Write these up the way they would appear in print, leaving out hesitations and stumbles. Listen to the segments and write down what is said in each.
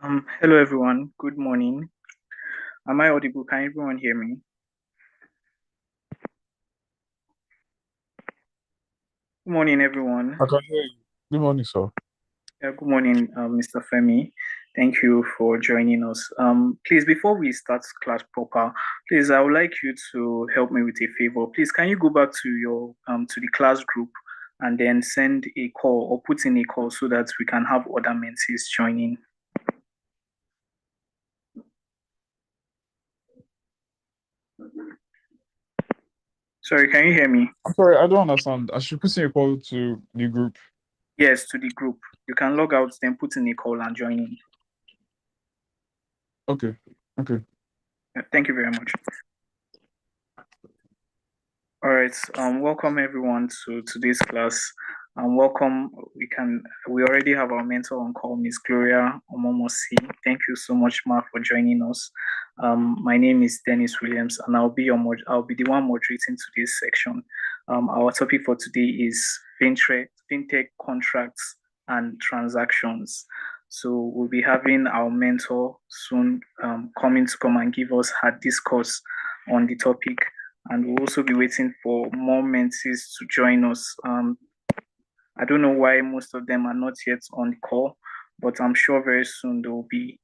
Hello everyone. Good morning. Am I audible? Can everyone hear me? Good morning, everyone. I can hear you. Good morning, sir. Good morning, Mr. Femi. Thank you for joining us. Please, before we start class proper, please, I would like you to help me with a favor. Please, can you go back to your to the class group and then send a call or put in a call so that we can have other mentees joining? Sorry, can you hear me? I'm sorry, I don't understand. I should put in a call to the group. Yes, to the group. You can log out, then put in a call and join in. Okay. Okay. Thank you very much. All right. Welcome everyone to today's class. Welcome. We already have our mentor on call, Miss Gloria Omomosi. Thank you so much, Ma, for joining us. My name is Dennis Williams, and I'll be the one moderating today's section. Our topic for today is fintech contracts and transactions. So we'll be having our mentor soon coming to come and give us her discourse on the topic, and we'll also be waiting for more mentees to join us. I don't know why most of them are not yet on the call, but I'm sure very soon they will be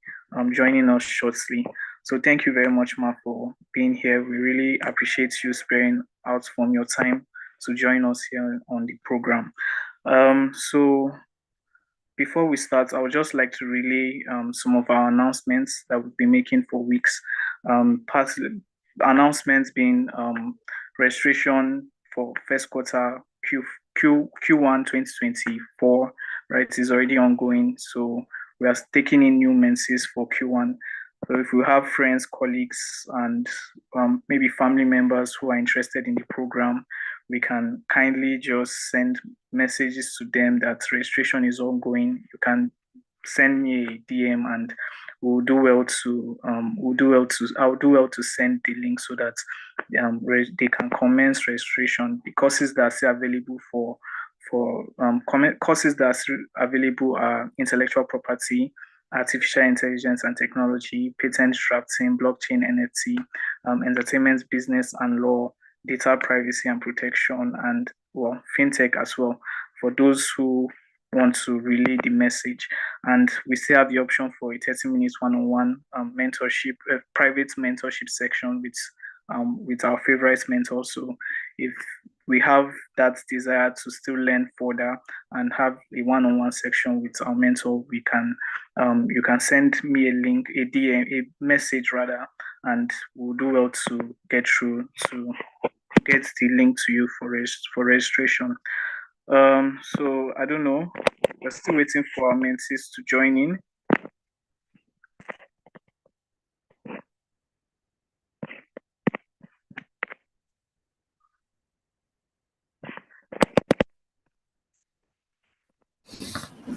joining us shortly. So thank you very much, Ma, for being here. We really appreciate you sparing out from your time to join us here on the program. So before we start, I would just like to relay some of our announcements that we'll be making for weeks. Past announcements being registration for first quarter Q1 2024, right, is already ongoing. So we are taking in new mentees for Q1. So if you have friends, colleagues, and maybe family members who are interested in the program, we can kindly just send messages to them that registration is ongoing. You can send me a DM, and I'll do well to send the link so that they can commence registration. The courses that are still available courses that are available are intellectual property, artificial intelligence and technology, patent drafting, blockchain, NFT, entertainment, business and law, data privacy and protection, and fintech as well, for those who want to relay the message. And we still have the option for a 30 minutes one-on-one mentorship, private mentorship section with our favorite mentor. So if we have that desire to still learn further and have a one-on-one section with our mentor, you can send me a link, a DM, a message rather, and we'll do well to get through to get the link to you for registration. So I don't know. We're still waiting for our mentees to join in.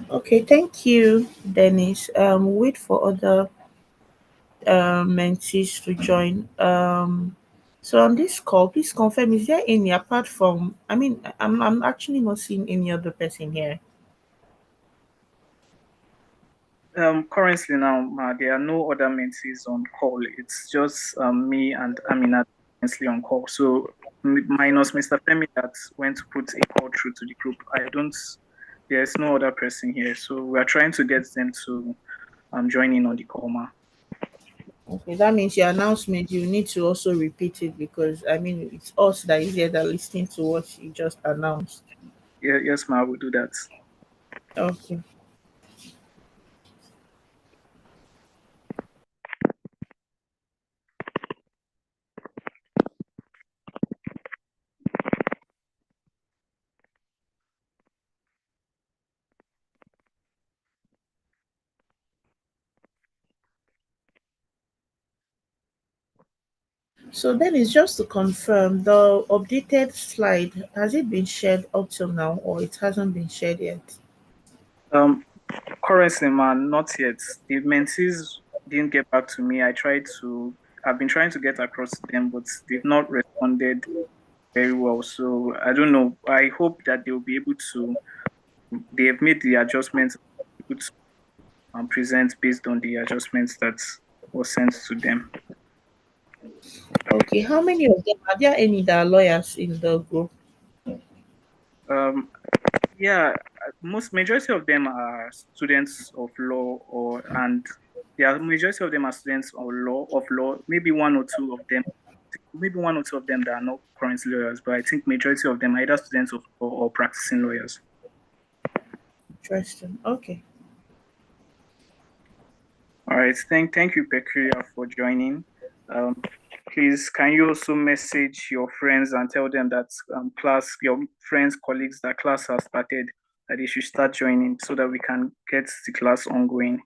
Okay, thank you, Dennis. Wait for other mentees to join. So on this call, please confirm, is there any apart from, I'm actually not seeing any other person here. Currently now, there are no other mentees on call. It's just me and Amina currently on call. So minus Mr. Femi that went to put a call through to the group. There's no other person here. So we are trying to get them to join in on the call, ma. Okay, that means your announcement, you need to also repeat it because it's us that is here that listening to what you just announced. Yeah, yes, ma, we'll do that. Okay. So then it's just to confirm the updated slide, has it been shared up till now or it hasn't been shared yet? Um, Currently, man, not yet. The mentees didn't get back to me. I've been trying to get across to them, but they've not responded very well. So I don't know. I hope that they'll be able to. They have made the adjustments present based on the adjustments that was sent to them. Okay, how many of them are there? Any that are lawyers in the group? Um, yeah, majority of them are students of law, and majority of them are students of law. Maybe one or two of them that are not currently lawyers, but I think majority of them are either students of law or practicing lawyers. Interesting. Okay. All right, thank you, Pecuria, for joining. Um, please, can you also message your friends and tell them that your friends, colleagues, that class has started, that they should start joining so that we can get the class ongoing.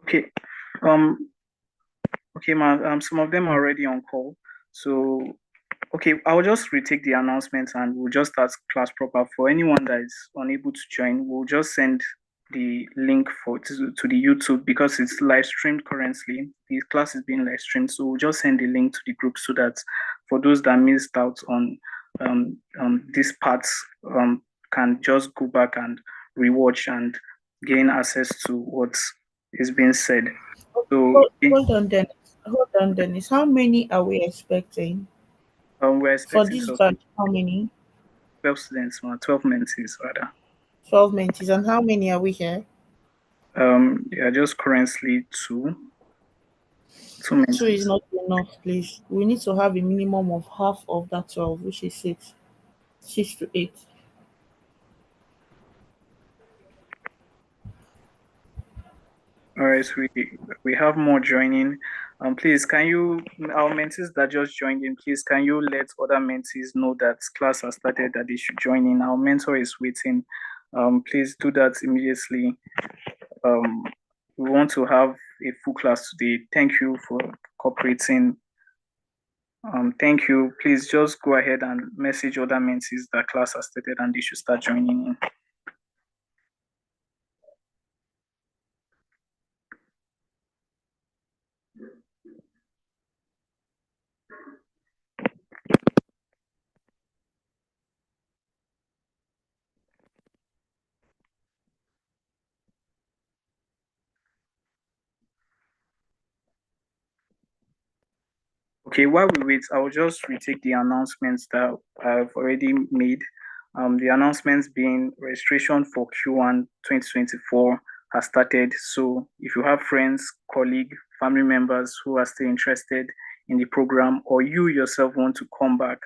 Okay. Um. Okay, ma'am. Some of them are already on call, so okay, I'll just retake the announcement and we'll just start class proper. For anyone that is unable to join, we'll just send the link to the YouTube because it's live streamed currently. The class is being live streamed, so we'll just send the link to the group so that for those that missed out on these parts can just go back and rewatch and gain access to what is being said. So Hold on, Dennis. Hold on, Dennis. How many are we expecting we're for expecting this to batch? How many? 12 students, 12 mentees rather. 12 mentees. And how many are we here? Yeah, just currently two Two is mentees. not enough, please. We need to have a minimum of half of that 12, which is six. 6 to 8. All right, so we have more joining. Please, can you, our mentees that just joined in, please, can you let other mentees know that class has started, that they should join in? Our mentor is waiting. Please do that immediately. We want to have a full class today. Thank you for cooperating. Thank you. Please just go ahead and message other mentees that class has started and they should start joining in. Okay, while we wait, I will just retake the announcements that I've already made. The announcements being registration for Q1 2024 has started. So if you have friends, colleagues, family members who are still interested in the program, or you yourself want to come back,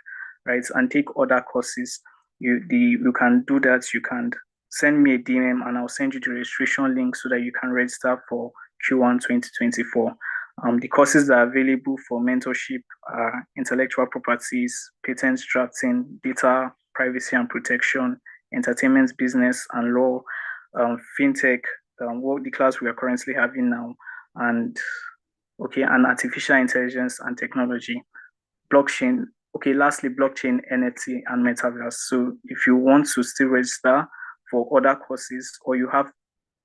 right, and take other courses, you can do that. You can send me a DM and I'll send you the registration link so that you can register for Q1 2024. The courses that are available for mentorship are intellectual properties, patent drafting, data privacy and protection, entertainment business and law, fintech, what the class we are currently having now, and and artificial intelligence and technology, blockchain. Okay, lastly, blockchain, NFT, and metaverse. So if you want to still register for other courses or you have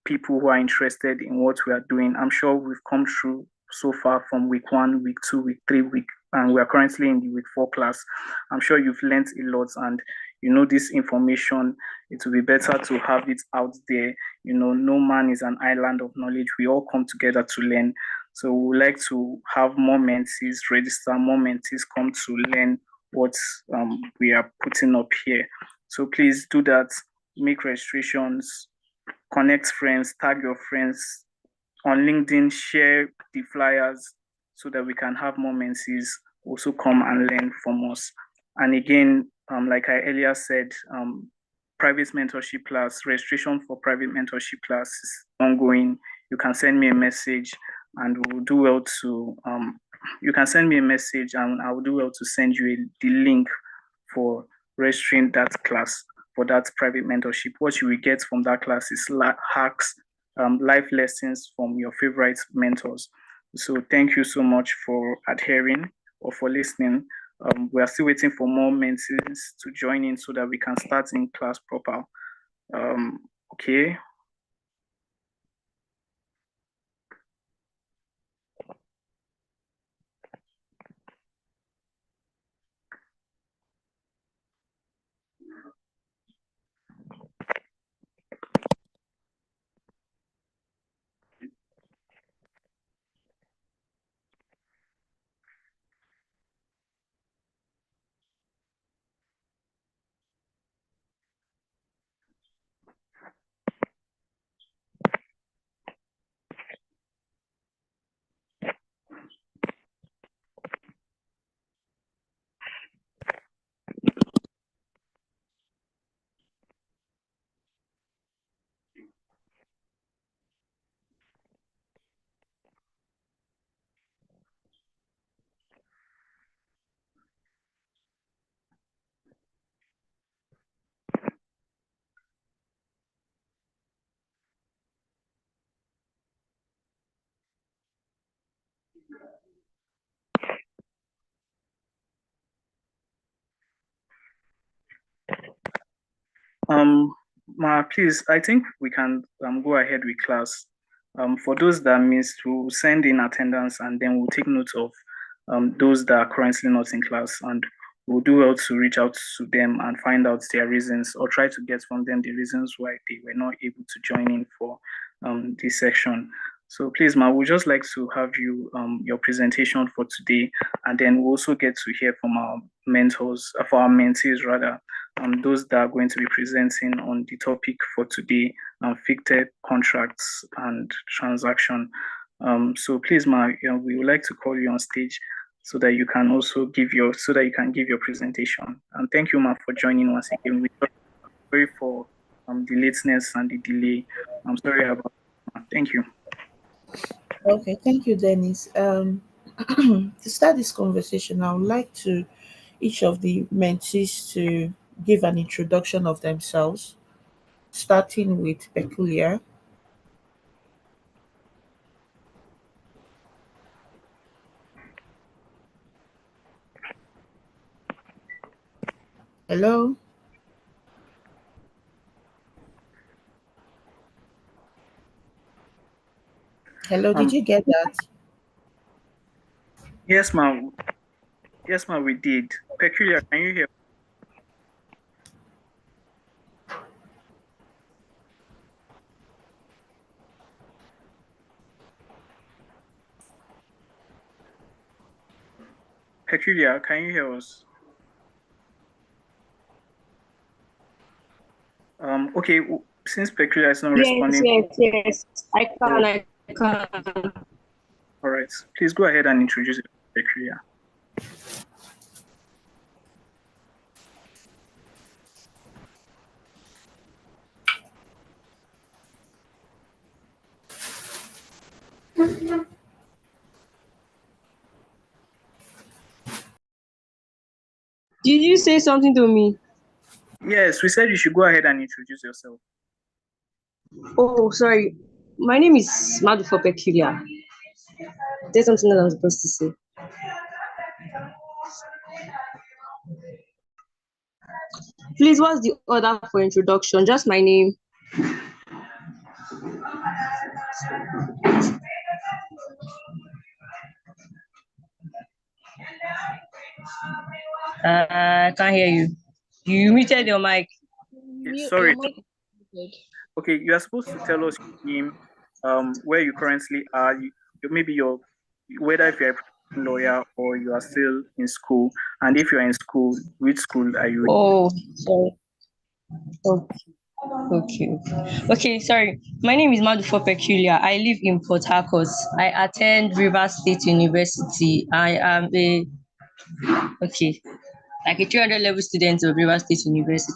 people who are interested in what we are doing. I'm sure we've come through so far from week 1, week 2, week 3, and we are currently in the week 4 class. I'm sure you've learned a lot and you know this information. It will be better to have it out there. You know, no man is an island of knowledge. We all come together to learn. So we would like to have more mentees register, more mentees come to learn what we are putting up here. So please do that. Make registrations, connect friends, tag your friends on LinkedIn, share the flyers so that we can have more mentees also come and learn from us. And again, like I earlier said, private mentorship class, registration for private mentorship class is ongoing. You can send me a message and we'll do well to, you can send me a message and I will do well to send you the link for registering that class for that private mentorship. What you will get from that class is hacks, life lessons from your favorite mentors. So thank you so much for adhering or for listening. We are still waiting for more mentees to join in so that we can start in class proper. Okay. Please, I think we can go ahead with class. For those that missed, we'll send in attendance and then we'll take note of those that are currently not in class, and we'll do well to reach out to them and find out their reasons or try to get from them the reasons why they were not able to join in for this section. So please, Ma, we'd just like to have you your presentation for today, and then we'll also get to hear from our mentors, for our mentees rather, those that are going to be presenting on the topic for today, Fintech contracts and transaction. So please, Ma, we would like to call you on stage so that you can also give your presentation. And thank you, Ma, for joining once again. We're sorry for the lateness and the delay. I'm sorry about that. Thank you. Okay, thank you, Dennis. To start this conversation, I would like to each of the mentees to give an introduction of themselves, starting with Peculiar. Hello. Hello, did you get that? Yes, ma'am. Yes, ma'am, we did. Peculiar, can you hear? Peculiar, can you hear us? Okay, since Peculiar is not responding. Yes, I can. All right, please go ahead and introduce Peculiar. Did you say something to me? Yes, we said you should go ahead and introduce yourself. Oh, sorry. My name is Madu for Peculiar. There's something that I'm supposed to say. Please, what's the order for introduction? Just my name. I can't hear you. You muted your mic. Sorry. Okay, you are supposed to tell us your name, where you currently are, maybe whether if you're a lawyer or you are still in school, and if you're in school, which school are you in? Oh, sorry. Oh. Okay, sorry. My name is Madufo Peculiar. I live in Port Harcourt. I attend Rivers State University. I am okay, like a 300 level student of Rivers State University.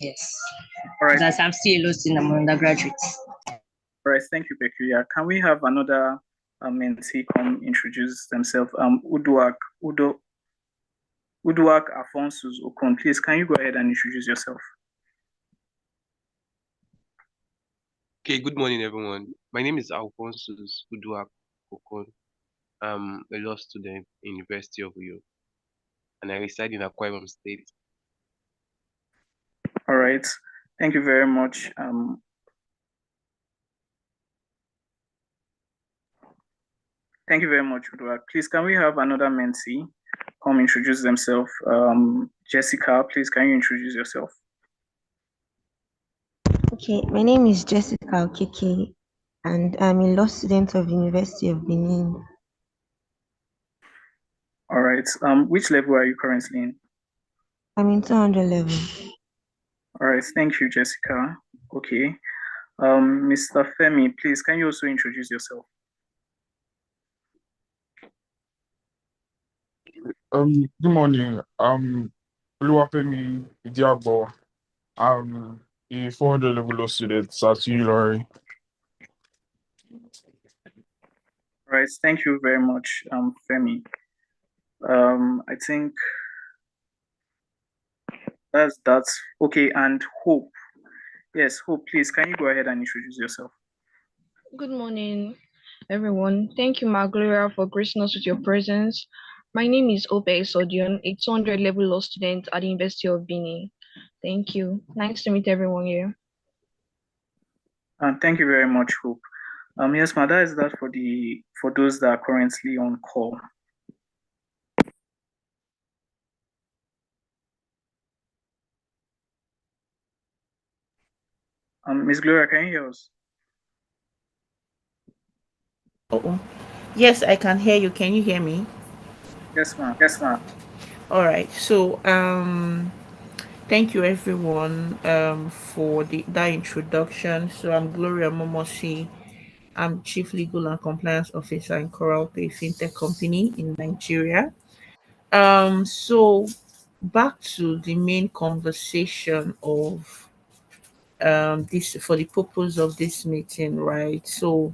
Yes. All right, That's I'm still a low student, I'm an undergraduate. all right. Thank you, Peculiar. Can we have another mentee come introduce themselves? Uduak Afonso Okon. Please, can you go ahead and introduce yourself? Okay, good morning, everyone. My name is Alphonsus Uduak Okon. I'm a law student in University of Uyo, and I reside in Akwa Ibom State. All right. Thank you very much. Thank you very much, Uduak. Please, can we have another mentee come introduce themselves? Jessica, please, can you introduce yourself? Okay, my name is Jessica Okeke, and I'm a law student of University of Benin. All right. Which level are you currently in? I'm in 200 level. All right. Thank you, Jessica. Okay. Mr. Femi, please, can you also introduce yourself? Good morning. Oluwafemi Idiagbo. I'm a 400 level law student at ULR. All right. Thank you very much, Femi. I think that's okay. And Hope. Yes, Hope, please, can you go ahead and introduce yourself? Good morning, everyone. Thank you, Magloria, for gracing us with your presence. My name is Ope Sodion, a 200 level law student at the University of Benin. Thank you. Nice to meet everyone here. Thank you very much, Hope. Yes, ma, that is that for those that are currently on call. Miss Gloria, can you hear us? Oh, yes, I can hear you. Can you hear me? Yes, ma'am. All right. So, thank you everyone for that introduction. So, I'm Gloria Momosi. I'm Chief Legal and Compliance Officer in Coral Pay Fintech Company in Nigeria. So back to the main conversation of this for the purpose of this meeting, right? So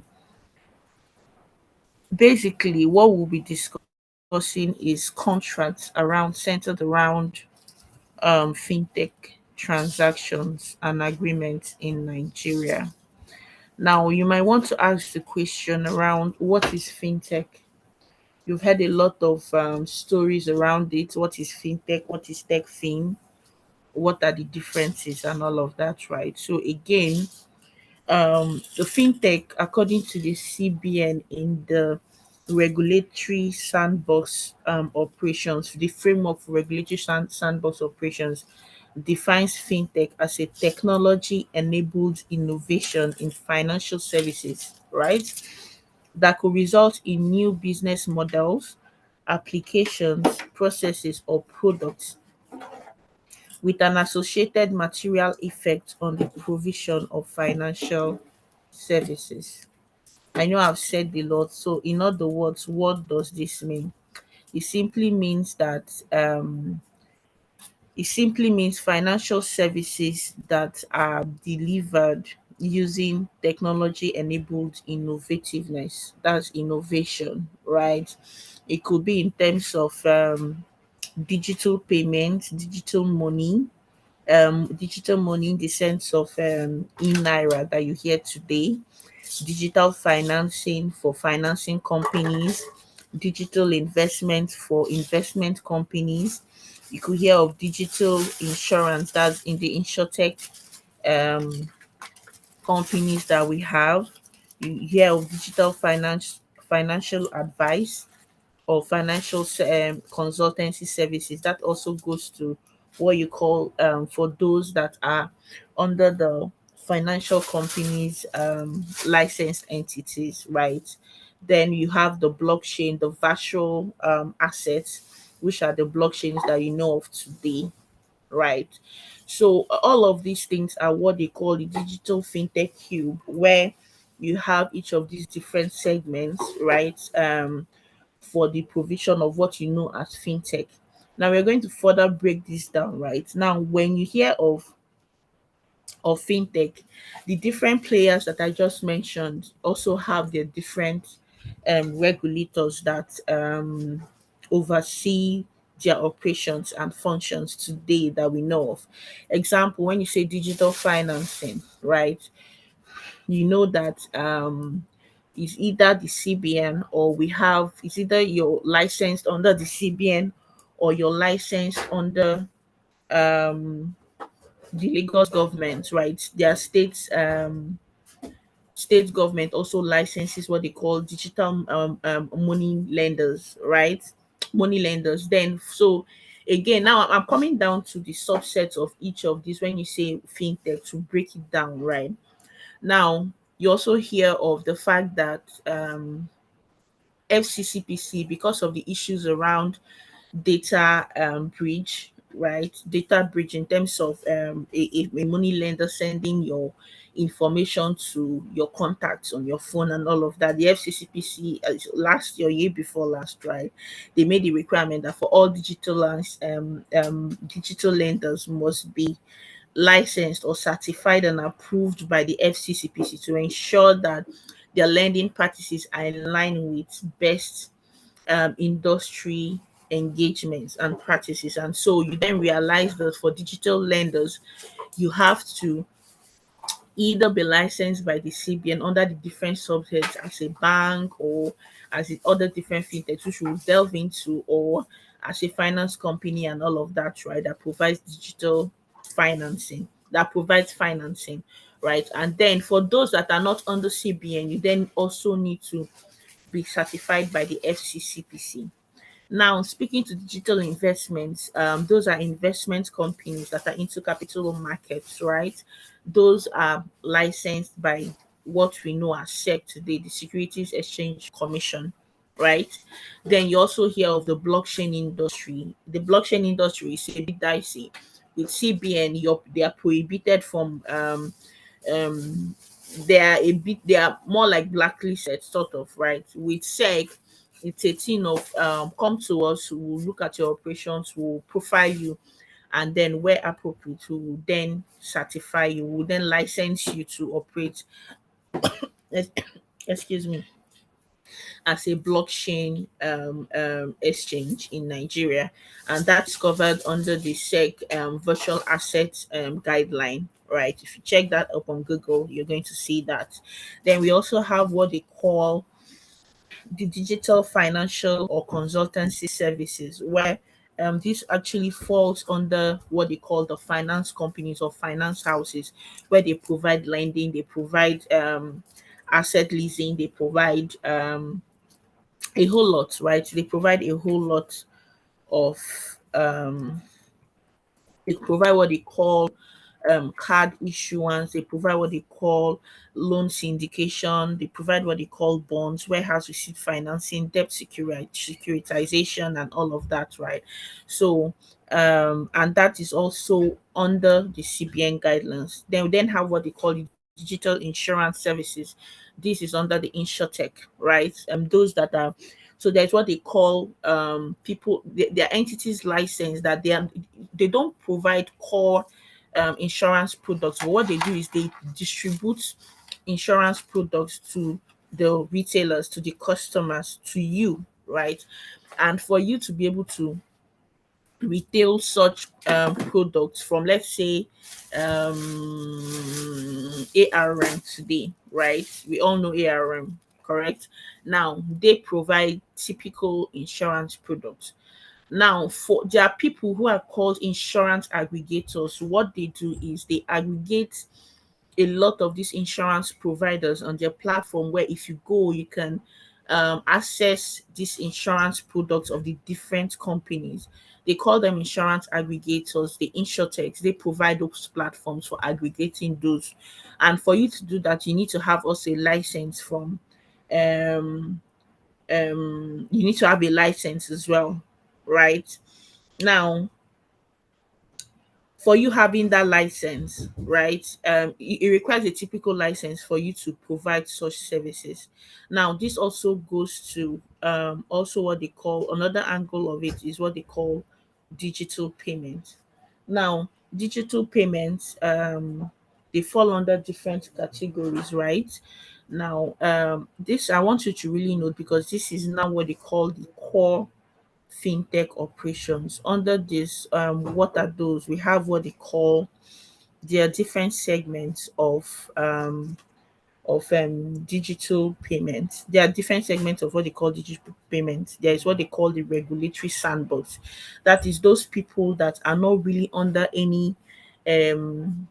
basically what we'll be discussing is contracts around centered around fintech transactions and agreements in Nigeria. Now you might want to ask the question around what is fintech. You've heard a lot of stories around it. What is fintech? What is tech fin? What are the differences and all of that, right? So again, the fintech, according to the CBN, in the regulatory sandbox operations, the framework for regulatory sandbox operations defines fintech as a technology enabled innovation in financial services, right? That could result in new business models, applications, processes, or products with an associated material effect on the provision of financial services. I know I've said a lot. So, in other words, what does this mean? It simply means that it simply means financial services that are delivered using technology enabled innovativeness. That's innovation, right? It could be in terms of digital payments, digital money in the sense of e-naira that you hear today, digital financing for financing companies, digital investment for investment companies. You could hear of digital insurance, that's in the insurtech um, companies that we have. You hear of digital financial advice or financial consultancy services. That also goes to what you call for those that are under the financial companies licensed entities, right? Then you have the blockchain, the virtual assets, which are the blockchains that you know of today. right? So all of these things are what they call the digital fintech cube, where you have each of these different segments, right? For the provision of what you know as fintech. Now we're going to further break this down, right? Now, when you hear of fintech, the different players that I just mentioned also have their different regulators that oversee their operations and functions today that we know of. Example, when you say digital financing, right? You know that it's either the CBN, or we have it's either you're licensed under the CBN or you're licensed under um the Lagos government, right? Their state government also licenses what they call digital money lenders, right? Money lenders. Then so again, now I'm coming down to the subsets of each of these when you say fintech to break it down, right? Now you also hear of the fact that FCCPC, because of the issues around data breach, right? Data breach in terms of a money lender sending your information to your contacts on your phone and all of that. The FCCPC last year before last, right? They made the requirement that for all digital lenders must be licensed or certified and approved by the FCCPC to ensure that their lending practices are in line with best industry engagements and practices. And so you then realize that for digital lenders, you have to either be licensed by the CBN under the different subjects as a bank, or as the other different fintechs which we'll delve into, or as a finance company and all of that, right? That provides digital financing, that provides financing, right? And then for those that are not under CBN, you then also need to be certified by the FCCPC. Now, speaking to digital investments, those are investment companies that are into capital markets, right? Those are licensed by what we know as SEC today, the Securities Exchange Commission, right? Then you also hear of the blockchain industry. The blockchain industry is a bit dicey. With CBN, they are prohibited from um they are more like blacklisted sort of, right? With SEC, it's a thing of come to us, we'll look at your operations, we'll profile you, and then where appropriate, we will then certify you, will then license you to operate ex- excuse me, as a blockchain exchange in Nigeria, and that's covered under the SEC virtual assets guideline. Right, if you check that up on Google, you're going to see that. Then we also have what they call the digital financial or consultancy services, where this actually falls under what they call the finance companies or finance houses, where they provide lending, they provide asset leasing, they provide a whole lot, right? They provide a whole lot of um, they provide what they call card issuance. They provide what they call loan syndication. They provide what they call bonds, warehouse receipt financing, securitization, and all of that, right? So, and that is also under the CBN guidelines. Then we then have what they call the digital insurance services. This is under the InsurTech, right? Those that are so there's what they call people, their entities license that they don't provide core insurance products, but what they do is they distribute insurance products to the retailers, to the customers, to you, right? And for you to be able to retail such products from, let's say, ARM today, right? We all know ARM, correct? Now they provide typical insurance products. Now, for there are people who are called insurance aggregators. What they do is they aggregate a lot of these insurance providers on their platform, where if you go, you can access these insurance products of the different companies. They call them insurance aggregators, the insurtechs. They provide those platforms for aggregating those. And for you to do that, you need to have also a license from um you need to have a license as well, right? Now, for you having that license, right, it requires a typical license for you to provide such services. Now, this also goes to also what they call another angle of it is what they call digital payment. Now, digital payments, they fall under different categories, right? Now, this I want you to really note because this is now what they call the core fintech operations. Under this, what are those? We have what they call there are different segments of digital payments. There are different segments of what they call digital payments. There is what they call the regulatory sandbox. That is those people that are not really under any um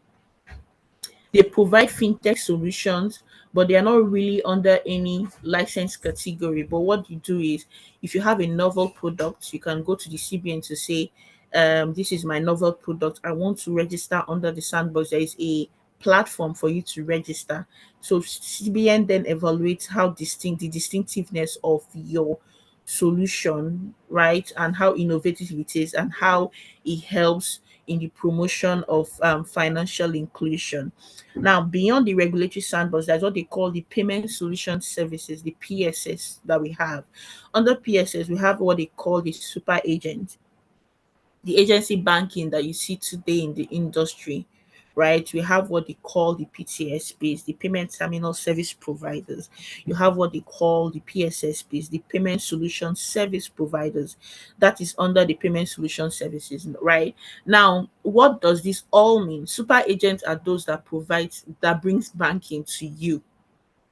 they provide fintech solutions, but they are not really under any license category. But what you do is, if you have a novel product, you can go to the CBN to say, this is my novel product. I want to register under the sandbox. There is a platform for you to register. So CBN then evaluates how distinct the distinctiveness of your solution, right, and how innovative it is, and how it helps in the promotion of financial inclusion. Now, beyond the regulatory sandbox, that's what they call the payment solution services, the PSS that we have. Under PSS, we have what they call the super agent, the agency banking that you see today in the industry, right? We have what they call the PTSPs, the payment terminal service providers. You have what they call the PSSPs, the payment solution service providers. That is under the payment solution services, right? Now, what does this all mean? Super agents are those that brings banking to you,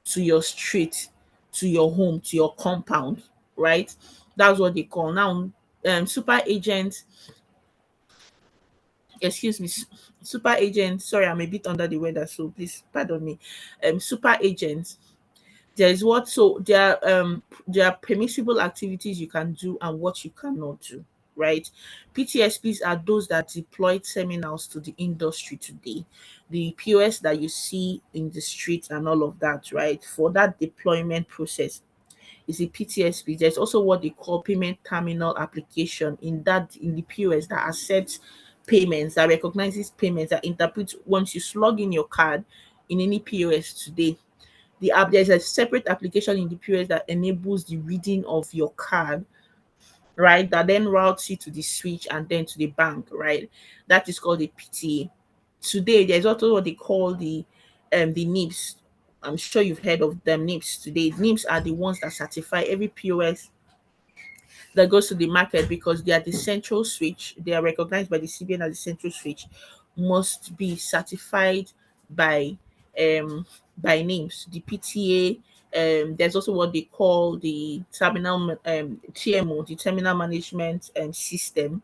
to your street, to your home, to your compound, right? That's what they call now. Super agents, excuse me, super agents, sorry, I'm a bit under the weather, so please pardon me. Super agents, there is what so there are permissible activities you can do and what you cannot do, right? PTSPs are those that deploy terminals to the industry today, the POS that you see in the streets and all of that, right? For that deployment process is a PTSP. There's also what they call payment terminal application in the POS that accepts payments, that recognizes payments, that interprets once you slug in your card in any POS today. There's a separate application in the POS that enables the reading of your card, right? That then routes you to the switch and then to the bank, right? That is called a PTA. Today, there's also what they call the NIPS. I'm sure you've heard of them. NIPS today. NIPS are the ones that certify every POS that goes to the market because they are the central switch. They are recognized by the CBN as the central switch, must be certified by names. The PTA. There's also what they call the terminal TMO, the terminal management system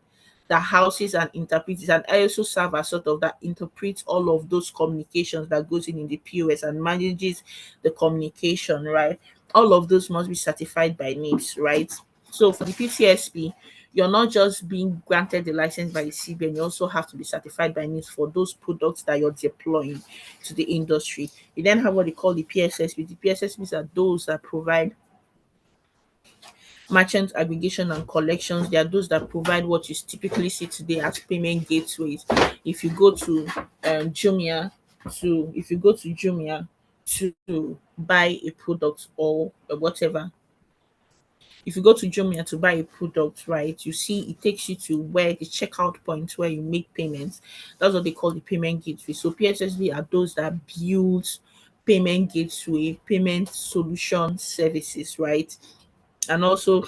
that houses and interprets, and I also serve as sort of that interprets all of those communications that goes in the POS and manages the communication, right? All of those must be certified by names, right? So for the PTSP, you're not just being granted the license by the CBN, you also have to be certified by NIST for those products that you're deploying to the industry. You then have what they call the PSSP. The PSSPs are those that provide merchant aggregation and collections. They are those that provide what you typically see today as payment gateways. If you go to Jumia to buy a product or whatever, if you go to Jumia to buy a product, right, you see it takes you to where the checkout point where you make payments. That's what they call the payment gateway. So PSSB are those that build payment gateway, payment solution services, right? And also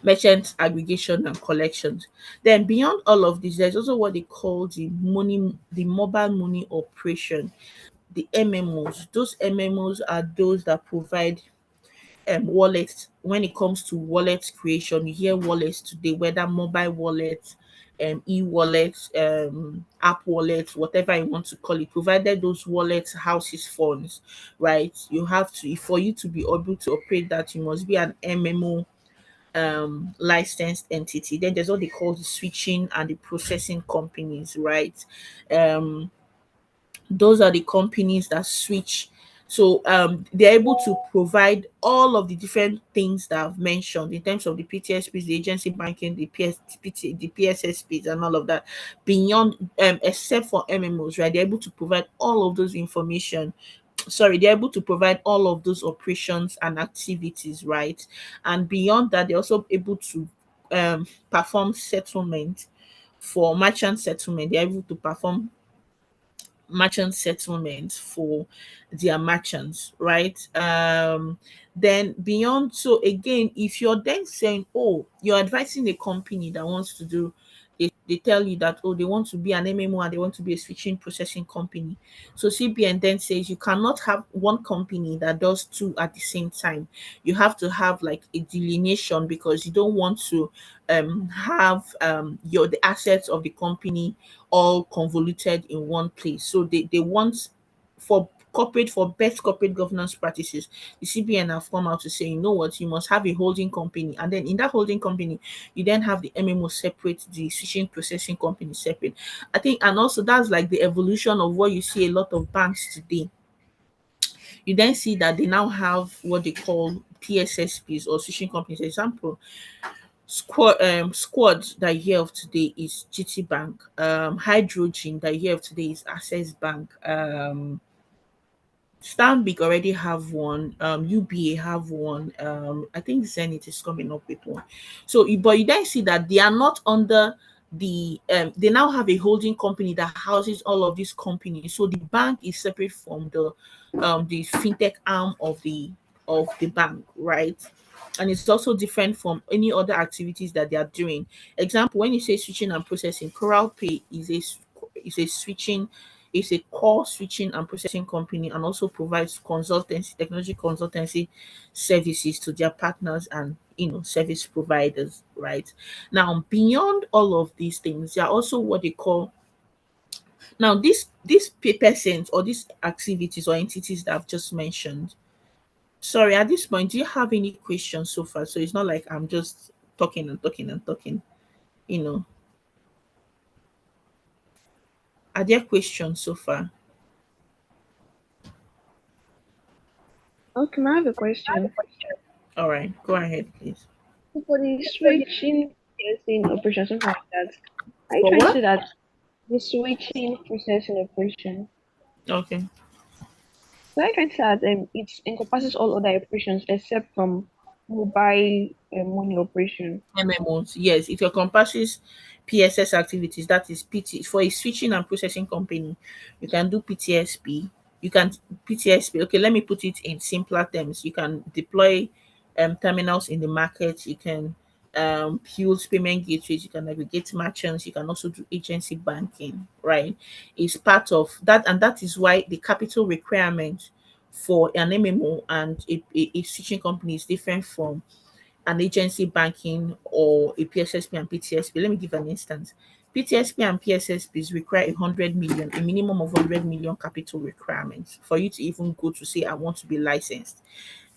merchant aggregation and collections. Then beyond all of this, there's also what they call the mobile money operation, the MMOs. Those MMOs are those that provide wallets. When it comes to wallet creation, you hear wallets today, whether mobile wallets, e-wallets, app wallets, whatever you want to call it, provided those wallets houses funds, right? You have to, for you to be able to operate that, you must be an MMO licensed entity. Then there's what they call the switching and the processing companies, right? Those are the companies that switch So they're able to provide all of the different things that I've mentioned in terms of the PTSPs, the agency banking, the PSSPs, and all of that. Beyond, except for MMOs, right? They're able to provide all of those information. Sorry, they're able to provide all of those operations and activities, right? And beyond that, they're also able to perform settlement for merchant settlement. They're able to perform merchant settlement for their merchants, right? Then beyond, so again, if you're then saying, oh, you're advising a company that wants to do, they tell you that, oh, they want to be an MMO and they want to be a switching processing company. So CBN then says you cannot have one company that does two at the same time. You have to have like a delineation, because you don't want to have your the assets of the company all convoluted in one place. So they want, for best corporate governance practices, the CBN have come out to say, you know what, you must have a holding company, and then in that holding company, you then have the MMO separate, the switching processing company separate. I think, and also that's like the evolution of what you see a lot of banks today. You then see that they now have what they call PSSPs or switching companies. Example, Squad that you hear of today is GT Bank. Hydrogen that you hear of today is Access Bank. Stanbic already have one. UBA have one. I think Zenith is coming up with one. So, but you then see that they are not under the. They now have a holding company that houses all of these companies. So the bank is separate from the fintech arm of the bank, right? And it's also different from any other activities that they are doing. Example, when you say switching and processing, Coral Pay is a switching is a core switching and processing company, and also provides consultancy, technology consultancy services to their partners and service providers, right? Now, beyond all of these things, there are also what they call, now these persons or these activities or entities that I've just mentioned. Sorry, at this point, do you have any questions so far? So it's not like I'm just talking and talking and talking, you know. Are there questions so far? Okay, I have a question. All right, go ahead, please. So for the switching processing operation, something like that, are you For trying to what? say that the switching processing operation, Okay. so are you trying to say that it encompasses all other operations except from mobile money operation? MMOs, yes, it encompasses PSS activities. That is PT for a switching and processing company. You can do PTSP. You can PTSP. Okay, let me put it in simpler terms. You can deploy terminals in the market. You can build payment gateways. You can aggregate merchants. You can also do agency banking. Right, it's part of that, and that is why the capital requirement for an MMO and a switching company is different from an agency banking or a PSSP and PTSP. Let me give an instance. PTSP and PSSPs require 100 million, a minimum of 100 million capital requirements for you to even go to say, I want to be licensed.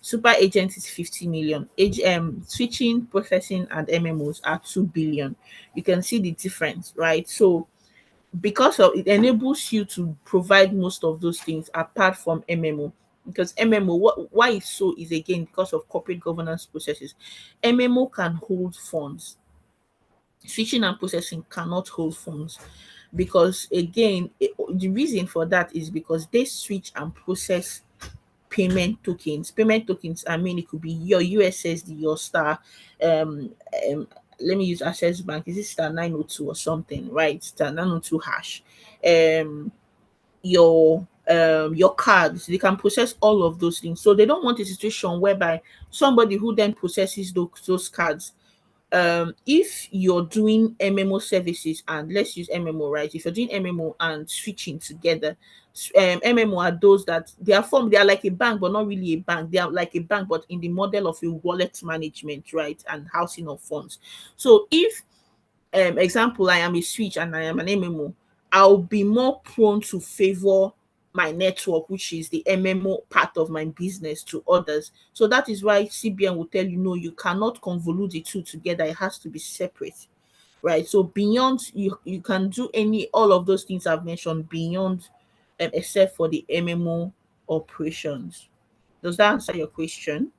Super agent is 50 million. Switching, processing, and MMOs are 2 billion. You can see the difference, right? So because of it enables you to provide most of those things apart from MMO. Because MMO, why it's so is again because of corporate governance processes. MMO can hold funds. Switching and processing cannot hold funds because again, the reason for that is because they switch and process payment tokens. Payment tokens, I mean, it could be your USSD, your star, um, um let me use Access Bank. Is it star 902 or something, right? Star 902 hash. Um, your cards, they can process all of those things. So they don't want a situation whereby somebody who then processes those cards, if you're doing MMO services, and let's use MMO, right? If you're doing MMO and switching together, MMO are those that they are like a bank, but not really a bank. They are like a bank, but in the model of a wallet management, right? And housing of funds. So if example, I am a switch and I am an MMO, I'll be more prone to favor my network, which is the MMO part of my business, to others. So that is why CBN will tell you, no, you cannot convolute the two together. It has to be separate, right? So beyond, you can do all of those things I've mentioned beyond, except for the MMO operations. Does that answer your question?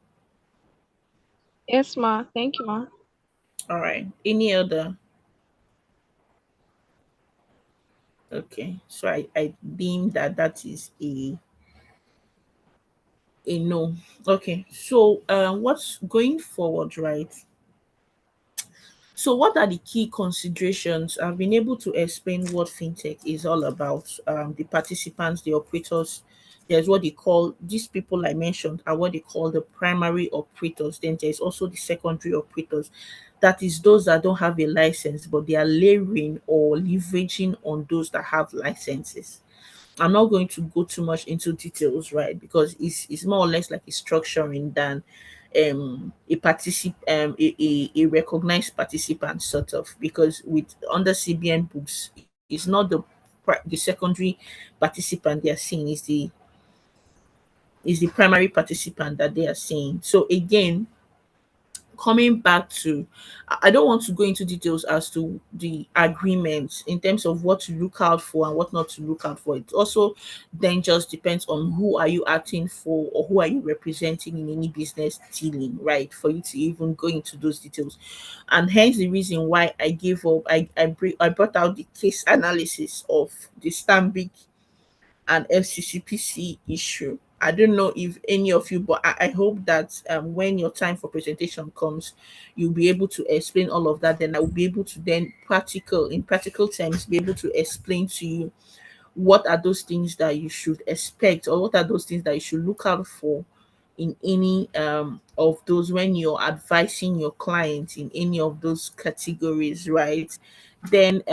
Yes, ma. Thank you, ma. All right. Any other? Okay. So I deem that that is a no. Okay. So what's going forward, right? So, what are the key considerations? I've been able to explain what fintech is all about. The participants, the operators. There's what they call these people I mentioned are what they call the primary operators. Then there's also the secondary operators. That is those that don't have a license, but they are layering or leveraging on those that have licenses. I'm not going to go too much into details, right? Because it's more or less like a structuring than a recognized participant sort of, because with under CBN books it's not the secondary participant they are seeing, is the primary participant that they are seeing. So again, coming back to, I don't want to go into details as to the agreements in terms of what to look out for and what not to look out for. It also then just depends on who are you acting for or who are you representing in any business dealing, right? For you to even go into those details. And hence the reason why I gave up, I brought out the case analysis of the Stanbic and FCCPC issue. I don't know if any of you, but I hope that when your time for presentation comes, you'll be able to explain all of that. Then I will be able to then in practical terms, be able to explain to you what are those things that you should expect, or what are those things that you should look out for in any of those when you're advising your clients in any of those categories, right? Then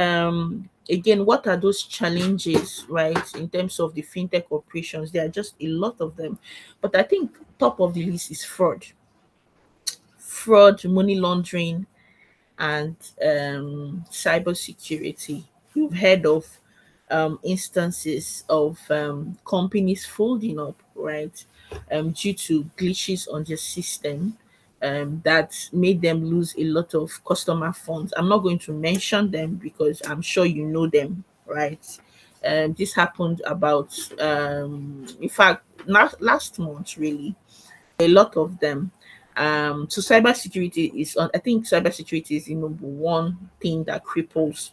again, what are those challenges, right, in terms of the fintech operations? There are just a lot of them, but I think top of the list is fraud, money laundering, and cybersecurity. You've heard of instances of companies folding up, right, due to glitches on their system, that made them lose a lot of customer funds. I'm not going to mention them because I'm sure you know them, right? This happened about, in fact, last month, really, a lot of them. So cybersecurity is on. I think cybersecurity is the number one thing that cripples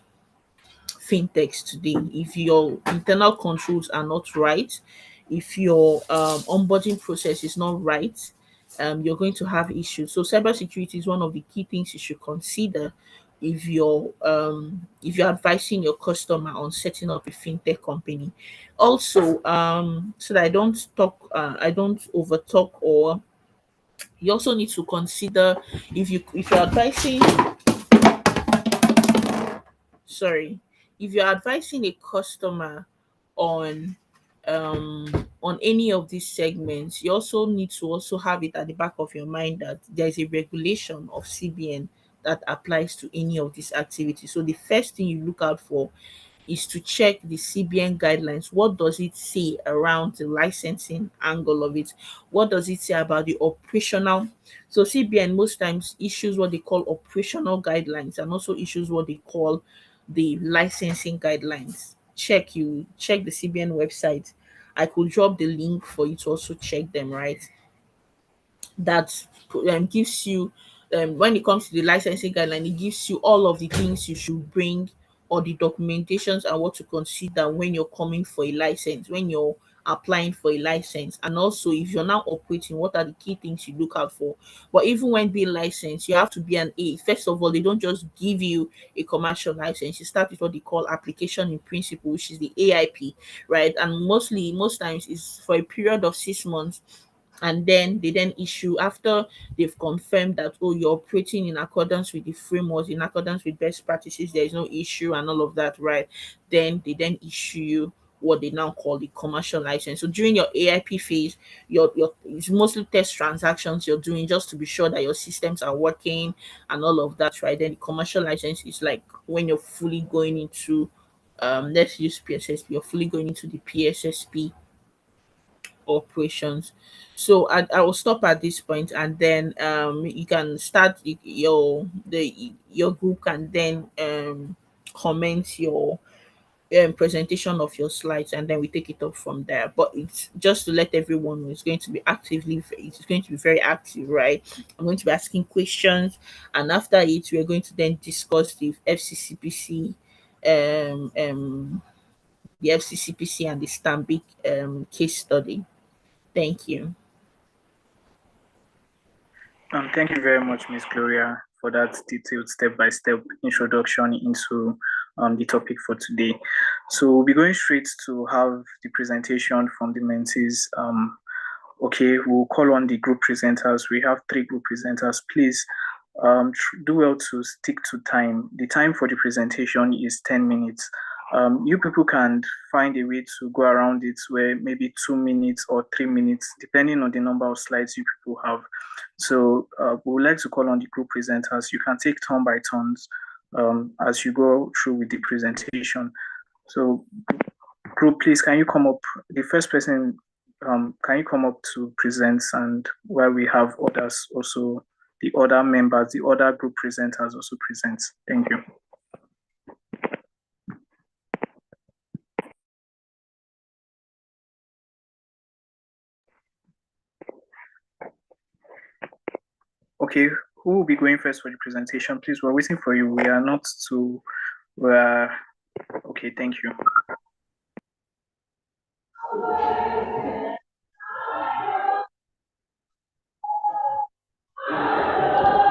fintechs today. If your internal controls are not right, if your onboarding process is not right, you're going to have issues. So cybersecurity is one of the key things you should consider if you're advising your customer on setting up a fintech company. Also, so that I don't overtalk, or you also need to consider, if you're advising, sorry, if you're advising a customer on on any of these segments, you also need to also have it at the back of your mind that there is a regulation of CBN that applies to any of these activities. So the first thing you look out for is to check the CBN guidelines. What does it say around the licensing angle of it? What does it say about the operational? So CBN most times issues what they call operational guidelines, and also issues what they call the licensing guidelines. Check the CBN website. I could drop the link for you to also check them, right? That gives you, when it comes to the licensing guideline, it gives you all of the things you should bring, or the documentations and what to consider when you're coming for a license, when you're applying for a license. And also, if you're now operating, what are the key things you look out for? But even when being licensed, you have to be an A. First of all, they don't just give you a commercial license. You start with what they call application in principle, which is the AIP, right? And most times it's for a period of 6 months, and then they then issue, after they've confirmed that, oh, you're operating in accordance with the framework, in accordance with best practices, there is no issue and all of that, right? Then they then issue you what they now call the commercial license. So during your AIP phase, your it's mostly test transactions you're doing just to be sure that your systems are working and all of that, right? Then the commercial license is like when you're fully going into, let's use PSSP, you're fully going into the PSSP operations. So I will stop at this point, and then you can start your group can then comment presentation of your slides, and then we take it up from there. But it's just to let everyone know, it's going to be it's going to be very active, right? I'm going to be asking questions, and after it, we're going to then discuss um, um, the FCCPC and the Stambik case study. Thank you. Thank you very much, Miss Gloria, for that detailed step-by-step introduction into the topic for today. So we'll be going straight to have the presentation from the mentees. Okay, we'll call on the group presenters. We have 3 group presenters. Please do well to stick to time. The time for the presentation is 10 minutes. You people can find a way to go around it where maybe 2 minutes or 3 minutes, depending on the number of slides you people have. So we would like to call on the group presenters. You can take turn by turns as you go through with the presentation. So group, please, can you come up? The first person, can you come up to present, and while we have others also, the other members, the other group presenters also present. Thank you. Okay, who will be going first for the presentation? Please, we're waiting for you. We are not too, okay, thank you.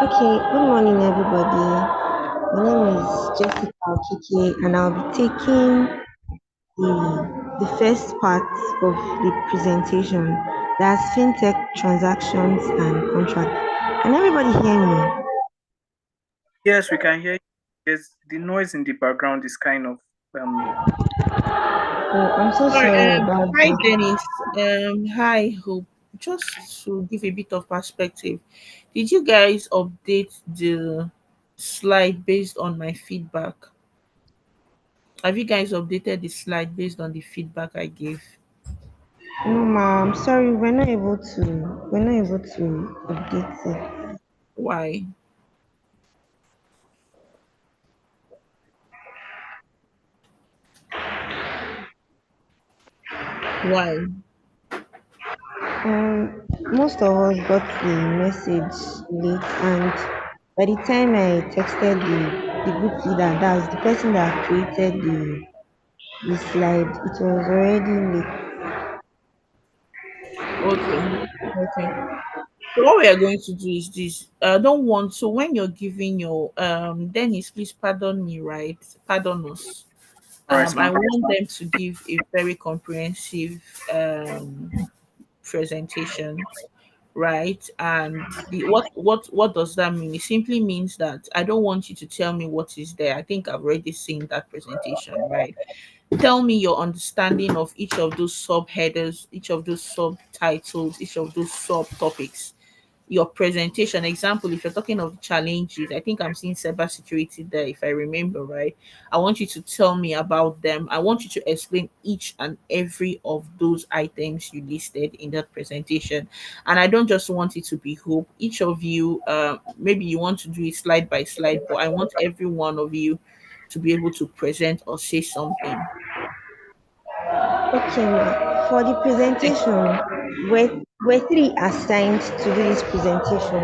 Okay, good morning, everybody. My name is Jessica Okike, and I'll be taking the first part of the presentation. That's fintech transactions and contracts. Can everybody hear me? Yes, we can hear you. Yes, the noise in the background is kind of Oh, I'm so sorry about Hi, that. Dennis. Hi, Hope. Just to give a bit of perspective, did you guys update the slide based on my feedback? Have you guys updated the slide based on the feedback I gave? No, ma, I'm sorry, we're not able to update it. Why? Why? Most of us got the message late, and by the time I texted the group leader, that's the person that created the slide, it was already late. Okay. Okay. So what we are going to do is this. I don't want, so when you're giving your Dennis, please pardon me, right? Pardon us. all right, I ma'am. want them to give a very comprehensive presentation, right? And the what does that mean? It simply means that I don't want you to tell me what is there. I think I've already seen that presentation, right? Tell me your understanding of each of those subheaders, each of those subtitles, each of those subtopics. Your presentation example, if you're talking of challenges, I think I'm seeing cybersecurity there, if I remember right. I want you to tell me about them. I want you to explain each and every of those items you listed in that presentation. And I don't just want it to be hope. Each of you, maybe you want to do it slide by slide, but I want every one of you to be able to present or say something. Okay, ma. For the presentation, we're 3 assigned to do this presentation,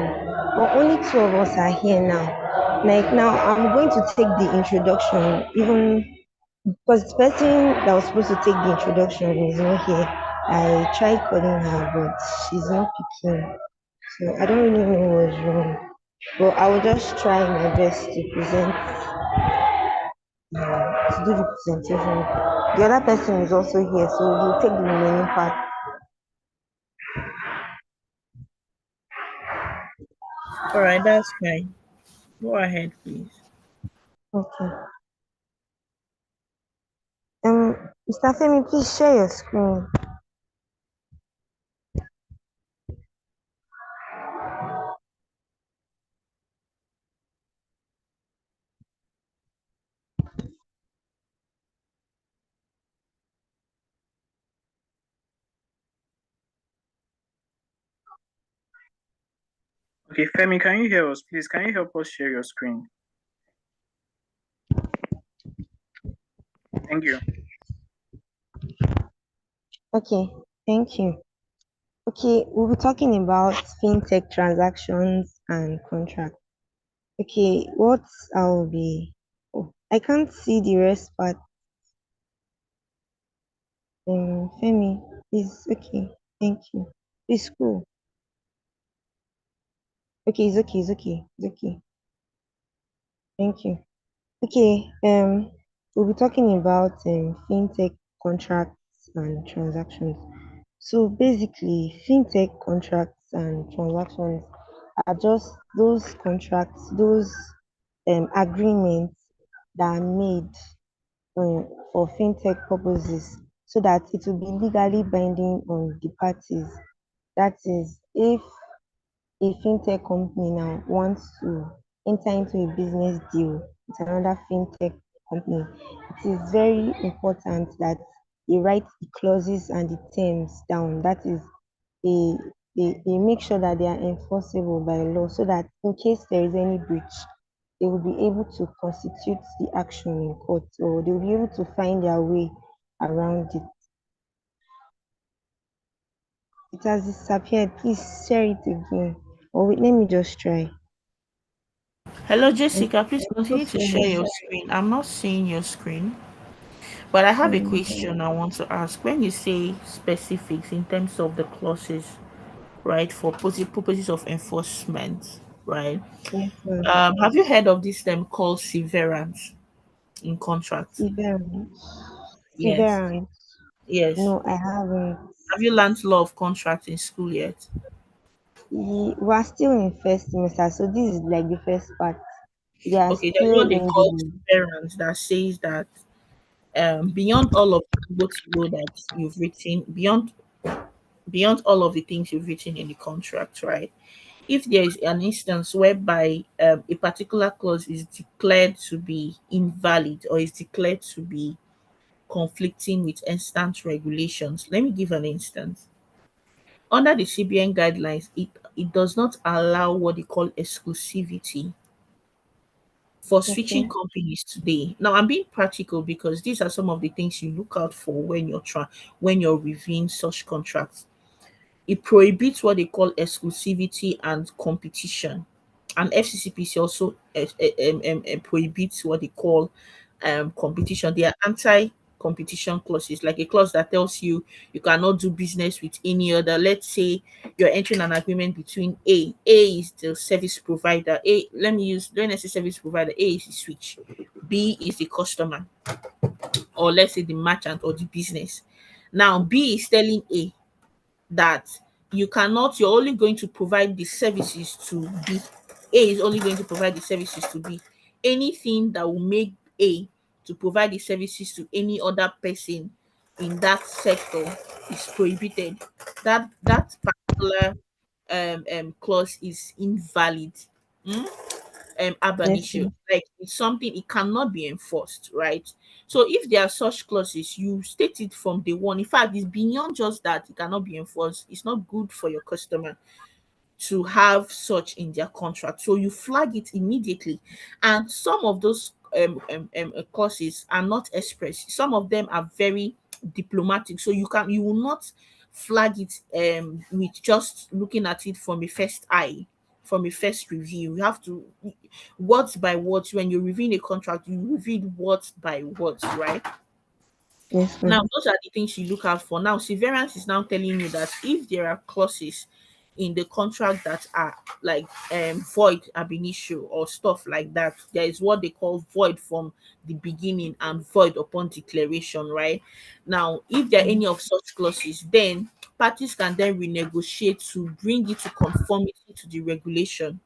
but only 2 of us are here now. Like now, I'm going to take the introduction, even because the person that was supposed to take the introduction is not here. I tried calling her, but she's not picking. So I don't really know what's wrong. But I will just try my best to present, to do the presentation. The other person is also here, so he'll take the remaining part. All right, that's fine. Go ahead, please. Okay. Mr. Femi, please share your screen. Okay, Femi, can you hear us? Please, can you help us share your screen? Thank you. Okay, thank you. Okay, we'll be talking about fintech transactions and contracts. Okay, what I'll be. Oh, I can't see the rest part. Femi, is okay. Thank you. It's cool. Okay, it's okay. It's okay. It's okay. Thank you. Okay. We'll be talking about fintech contracts and transactions. So basically, fintech contracts and transactions are just those contracts, those agreements that are made for fintech purposes so that it will be legally binding on the parties. That is, if a fintech company now wants to enter into a business deal with another fintech company, it is very important that they write the clauses and the terms down. That is, they, they make sure that they are enforceable by law so that in case there is any breach, they will be able to constitute the action in court, or they will be able to find their way around it. It has disappeared. Please share it again. Or wait, let me just try. Hello, I'm Jessica. Please so continue to share sorry. your screen. I'm not seeing your screen, but I have a Mm, question I want to ask. When you say specifics in terms of the clauses, right, for purposes of enforcement, right? yes, ma'am. Have you heard of this term called severance in contracts? Severance. Yes. Severance. Yes. No, I haven't. Have you learned law of contracts in school yet? We're still in first semester, so this is like the first part. We are Okay, there's still what they in call the severance that says that beyond all of what that you've written, beyond all of the things you've written in the contract, right? If there is an instance whereby a particular clause is declared to be invalid or is declared to be conflicting with instant regulations, let me give an instance. Under the CBN guidelines, it does not allow what they call exclusivity for switching okay. companies today. Now I'm being practical because these are some of the things you look out for when when you're reviewing such contracts. It prohibits what they call exclusivity and competition. And FCCPC also prohibits what they call competition. They are anti-competition clauses, like a clause that tells you you cannot do business with any other. Let's say you're entering an agreement between A. A is the service provider. Let me use, when I say service provider, A is the switch. B is the customer, or let's say the merchant or the business. Now B is telling A that you're only going to provide the services to B. A is only going to provide the services to B. Anything that will make A to provide the services to any other person in that sector is prohibited. That particular clause is invalid. Hmm? Ab Yes, initio. ma'am. Like it's something it cannot be enforced, right? So if there are such clauses, you state it from day one. In fact, it's beyond just that it cannot be enforced. It's not good for your customer to have such in their contract. So you flag it immediately. And some of those clauses are not express. Some of them are very diplomatic. So you will not flag it with just looking at it from a first eye, from a first review. You have to words by words. When you're reviewing a contract, you review words by words, right? Yes, Now, ma'am. those are the things you look out for. Now, severance is now telling you that if there are clauses in the contract that are like void ab initio or stuff like that, there is what they call void from the beginning and void upon declaration, right? Now, if there are any of such clauses, then parties can then renegotiate to bring it to conformity to the regulation.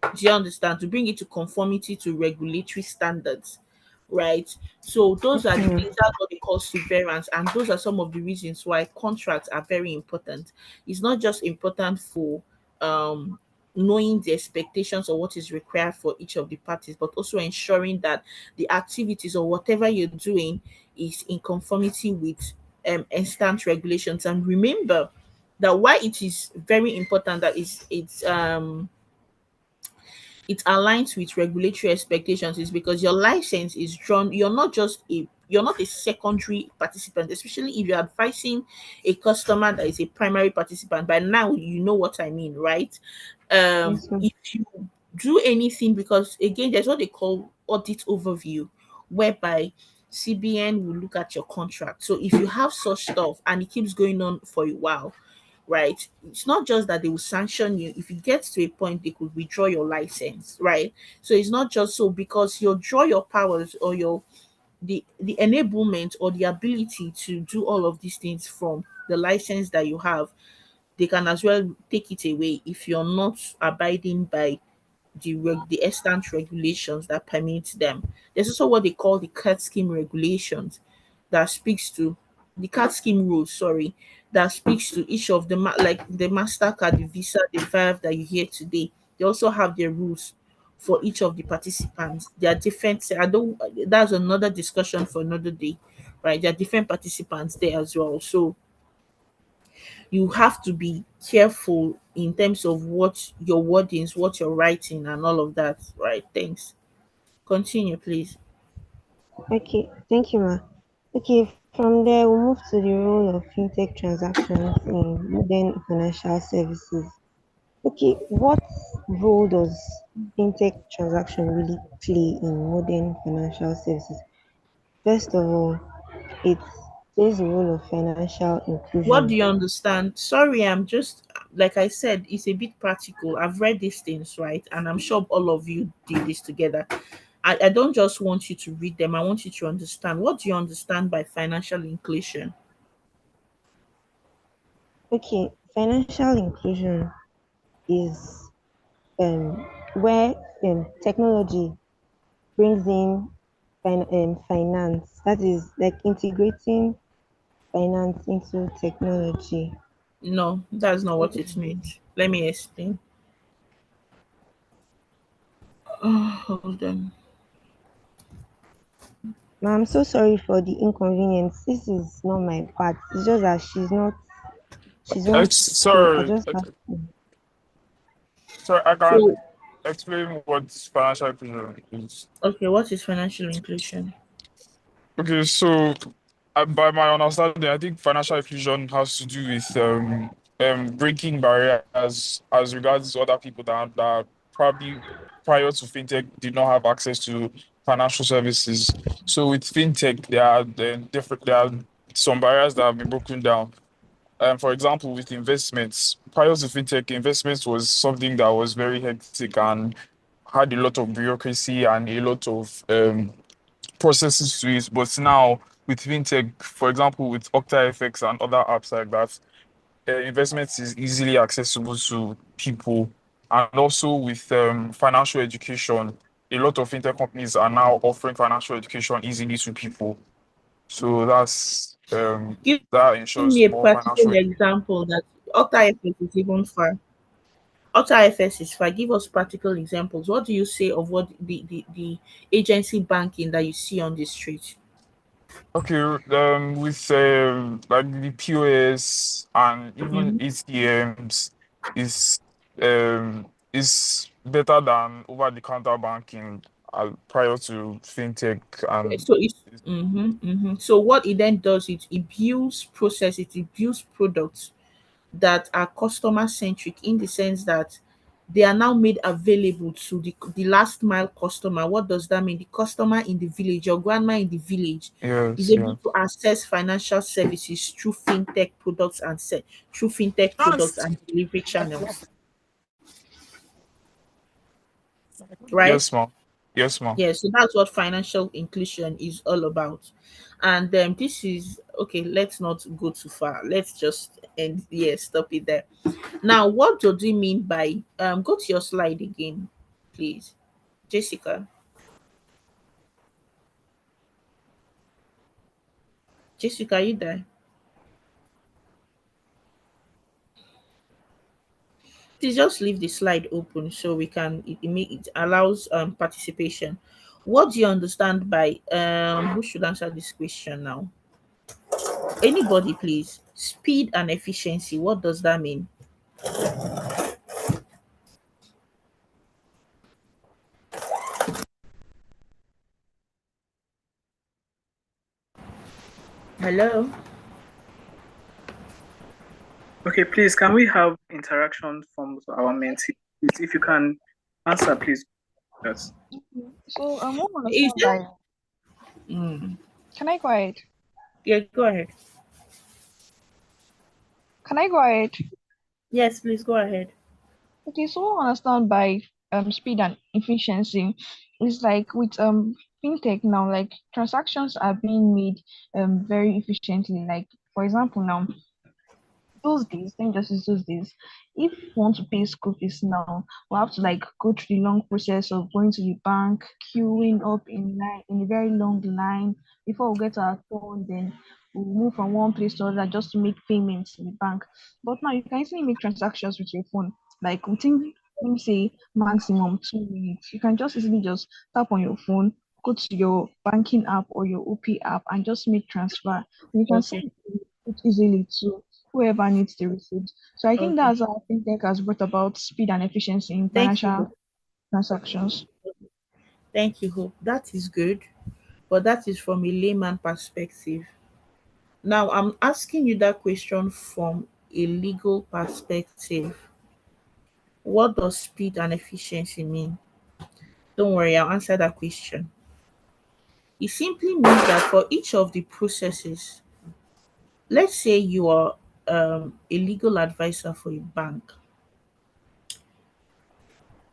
Do you understand? To bring it to conformity to regulatory standards, right? So those are the Okay, ma'am. things, that's what they call severance, and those are some of the reasons why contracts are very important. It's not just important for um knowing the expectations or what is required for each of the parties, but also ensuring that the activities or whatever you're doing is in conformity with instant regulations. And remember that why it is very important that it aligns with regulatory expectations is because your license is drawn. You're not just you're not a secondary participant, especially if you're advising a customer that is a primary participant. By now, you know what I mean, right? Yes, ma'am. If you do anything, because again, there's what they call audit overview, whereby CBN will look at your contract. So if you have such stuff and it keeps going on for a while, right? It's not just that they will sanction you. If it gets to a point, they could withdraw your license, right? So it's not just so because you draw your powers or your the enablement or the ability to do all of these things from the license that you have, they can as well take it away if you're not abiding by the extant regulations that permit them. There's also what they call the card scheme regulations that speaks to the card scheme rules, sorry, that speaks to each of the like the MasterCard, the Visa, the Vive that you hear today. They also have their rules for each of the participants. They are different. I don't that's another discussion for another day, right? There are different participants there as well. So you have to be careful in terms of what your wordings, what you're writing, and all of that, right? Thanks. Continue, please. Okay, thank you, ma. Okay, from there we'll move to the role of fintech transactions in modern financial services. Okay, what role does fintech transaction really play in modern financial services? First of all, it plays the role of financial What do inclusion. you understand? Sorry, I'm just like I said, it's a bit practical. I've read these things, right? And I'm sure all of you did this together. I don't just want you to read them, I want you to understand. What do you understand by financial inclusion? Okay, financial inclusion is where technology brings in finance. That is like integrating finance into technology. No, that's not what it means. Let me explain. Hold on. Ma, I'm so sorry for the inconvenience. This is not my part. It's just that she's not so I Sorry, just have to. sorry, I can So, explain what financial inclusion is. okay, what is financial inclusion? Okay, so by my understanding, I think financial inclusion has to do with breaking barriers as regards other people that probably prior to fintech did not have access to financial services. So with fintech, there are some barriers that have been broken down. For example, with investments, prior to fintech, investments was something that was very hectic and had a lot of bureaucracy and a lot of processes to it. But now with fintech, for example, with OctaFX and other apps like that, investments is easily accessible to people. And also with financial education, a lot of fintech companies are now offering financial education easily to people. So Give that me ensures a more financial. practical example that Ultra FS is even far. Ultra FS is far. Give us practical examples. What do you say of what the agency banking that you see on the street? Okay, with like the POS and even Mhm. ATMs is is better than over the counter banking prior to fintech and So it's So what it then does is it builds processes, it builds products that are customer centric in the sense that they are now made available to the last mile customer. What does that mean? The customer in the village, your grandma in the village is yes, able yes. to access financial services through fintech products through fintech products and delivery channels, right? Yes, ma'am. Yes, ma'am. Yeah, so that's what financial inclusion is all about. And this is okay, let's not go too far. Let's just end here, stop it there. Now, what do you mean by go to your slide again, please. Jessica. Jessica, are you there? Please just leave the slide open so we can it allows participation. What do you understand by who should answer this question now? Anybody, please. Speed and efficiency. What does that mean? Hello. Okay, please, can we have interaction from our mentee? Please, if you can answer, please. Yes. So what I Is understand there? by Mm. can I go ahead? Yeah, go ahead. Can I go ahead? Yes, please go ahead. Okay, so what I understand by speed and efficiency is like with fintech now, like transactions are being made very efficiently. Like for example now, those days, let me just use those days. If you want to pay school fees now, we have to like go through the long process of going to the bank, queuing up in line in a very long line before we get our phone, then we move from one place to another just to make payments in the bank. But now you can easily make transactions with your phone, like within let me say maximum 2 minutes. You can just easily just tap on your phone, go to your banking app or your OP app and just make transfer. You can Okay. send it easily to whoever needs the receipt. So I think Okay. that's how fintech has brought about speed and efficiency in Thank you, financial Hope. transactions. Thank you, Hope. That is good, but that is from a layman perspective. Now I'm asking you that question from a legal perspective. What does speed and efficiency mean? Don't worry, I'll answer that question. It simply means that for each of the processes, let's say you are a legal advisor for a bank.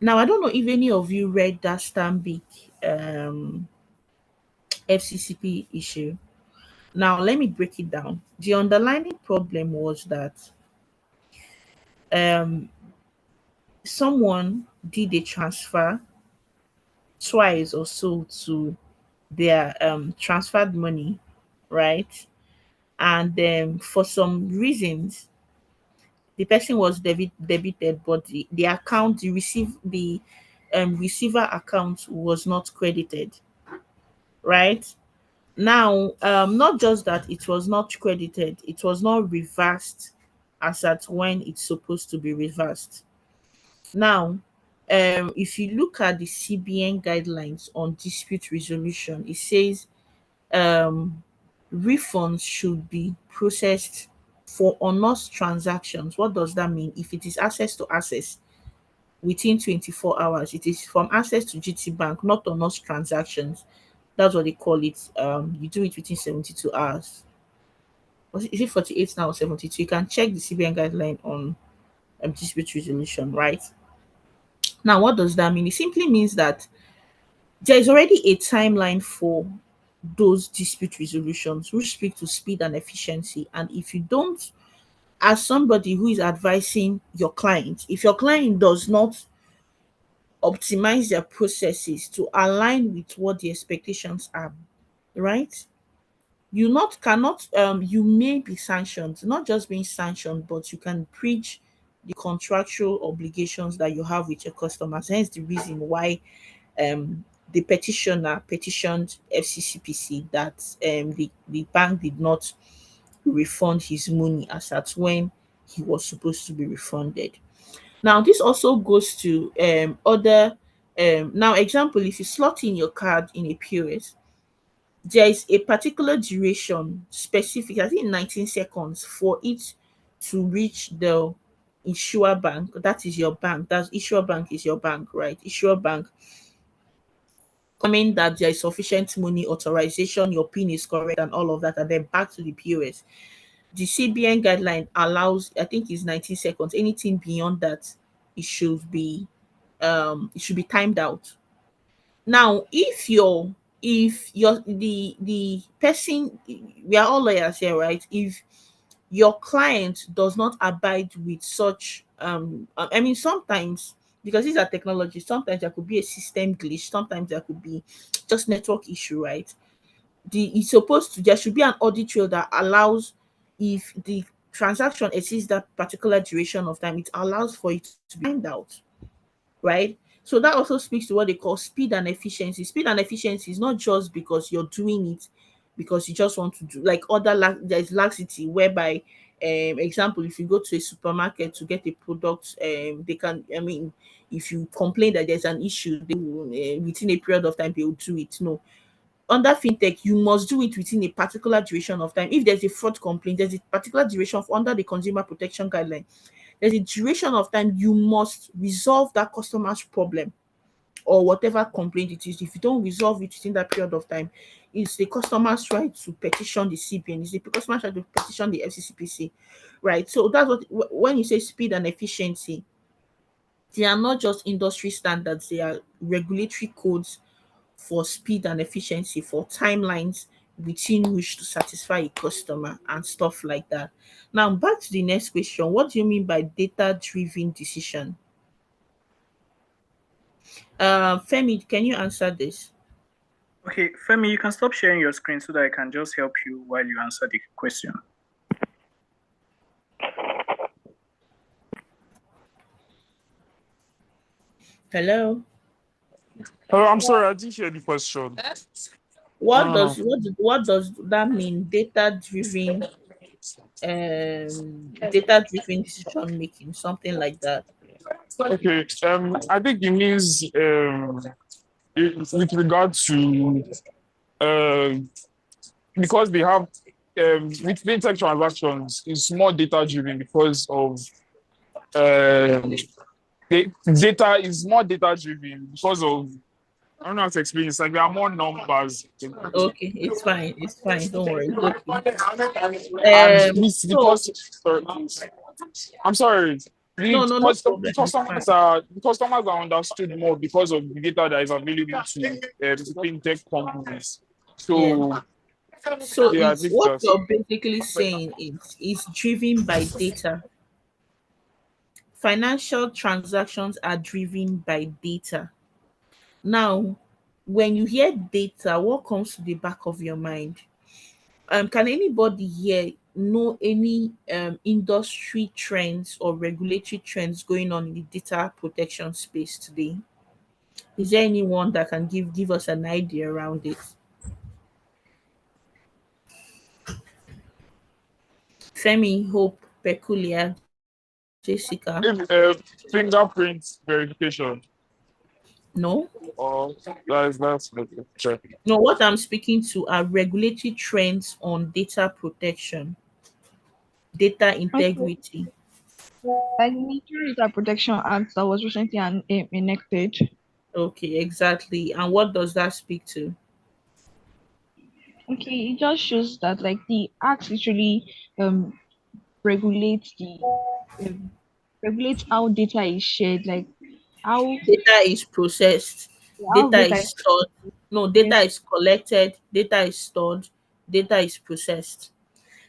Now, I don't know if any of you read that Stanbic FCCP issue. Now, let me break it down. The underlying problem was that um, someone did a transfer twice or so to their transferred money, right? And for some reasons, the person was debited, but the account, the receiver account was not credited, right? Now, not just that it was not credited, it was not reversed as at when it's supposed to be reversed. Now, if you look at the CBN guidelines on dispute resolution, it says um, refunds should be processed for unauthorized transactions. What does that mean? If it is access to access within 24 hours, it is from access to GT Bank, not unauthorized transactions. That's what they call it. You do it within 72 hours. Is it 48 now or 72? You can check the CBN guideline on dispute resolution, right? Now, what does that mean? It simply means that there is already a timeline for those dispute resolutions which speak to speed and efficiency. And if you don't, as somebody who is advising your client, if your client does not optimize their processes to align with what the expectations are, right? You not cannot you may be sanctioned, not just being sanctioned, but you can breach the contractual obligations that you have with your customers. Hence the reason why the petitioner petitioned FCCPC that the bank did not refund his money as at when he was supposed to be refunded. Now, this also goes to other now example, if you slot in your card in a POS, there is a particular duration specific, I think 19 seconds for it to reach the issuer bank. That is your bank. That's issuer bank is your bank, right? Issuer bank confirming that there is sufficient money authorization, your PIN is correct, and all of that, and then back to the POS. The CBN guideline allows, I think, is 19 seconds. Anything beyond that, it should be timed out. Now, if you're the person, we are all lawyers here, right? If your client does not abide with such I mean sometimes, because these are technologies, sometimes there could be a system glitch, sometimes there could be just network issue, right? It's supposed to, there should be an audit trail that allows, if the transaction exceeds that particular duration of time, it allows for it to be timed out, right? So that also speaks to what they call speed and efficiency. Speed and efficiency is not just because you're doing it because you just want to do, like other there's laxity whereby example, if you go to a supermarket to get a product, they can, I mean, if you complain that there's an issue, they will, within a period of time they will do it. No, under fintech, you must do it within a particular duration of time. If there's a fraud complaint, there's a particular duration of under the consumer protection guideline. There's a duration of time you must resolve that customer's problem or whatever complaint it is. If you don't resolve it within that period of time, it's the customer's right to petition the CBN. It's the customer's right to petition the FCCPC, right? So that's what when you say speed and efficiency, they are not just industry standards; they are regulatory codes for speed and efficiency, for timelines within which to satisfy a customer and stuff like that. Now, back to the next question. What do you mean by data-driven decision? Femi, can you answer this? Okay, Femi, you can stop sharing your screen so that I can just help you while you answer the question. Hello. Oh, I'm sorry, I didn't hear the question. What No, does no. what does that mean? Data driven decision making, something like that. Okay. I think it means with regard to because they have with fintech transactions, it's more data driven because of um the data is more data driven because of I don't know how to explain. It's like there are more numbers. Okay, it's fine. It's fine. Don't worry. It's okay. And this So because sorry, I'm sorry. no, no, no The problem. It's fine. customers are understood more because of the data that is available to fintech companies. Yeah. So So yeah, I it's think what that's you're basically saying is driven by data. Financial transactions are driven by data. Now, when you hear data, what comes to the back of your mind? Can anybody here know any industry trends or regulatory trends going on in the data protection space today? Is there anyone that can give us an idea around it? Femi, Hope, Peculiar, Jessica? if, fingerprint verification. No? Or that's check. No, what I'm speaking to are regulatory trends on data protection, data Okay. integrity. Like the Nigeria Data Protection Act that was recently enacted. Okay, exactly. And what does that speak to? Okay, it just shows that like the act literally um regulates the um, regulates how data is shared, like how Data is processed, how data data is is stored. No, data yes, is collected, data is stored, data is processed.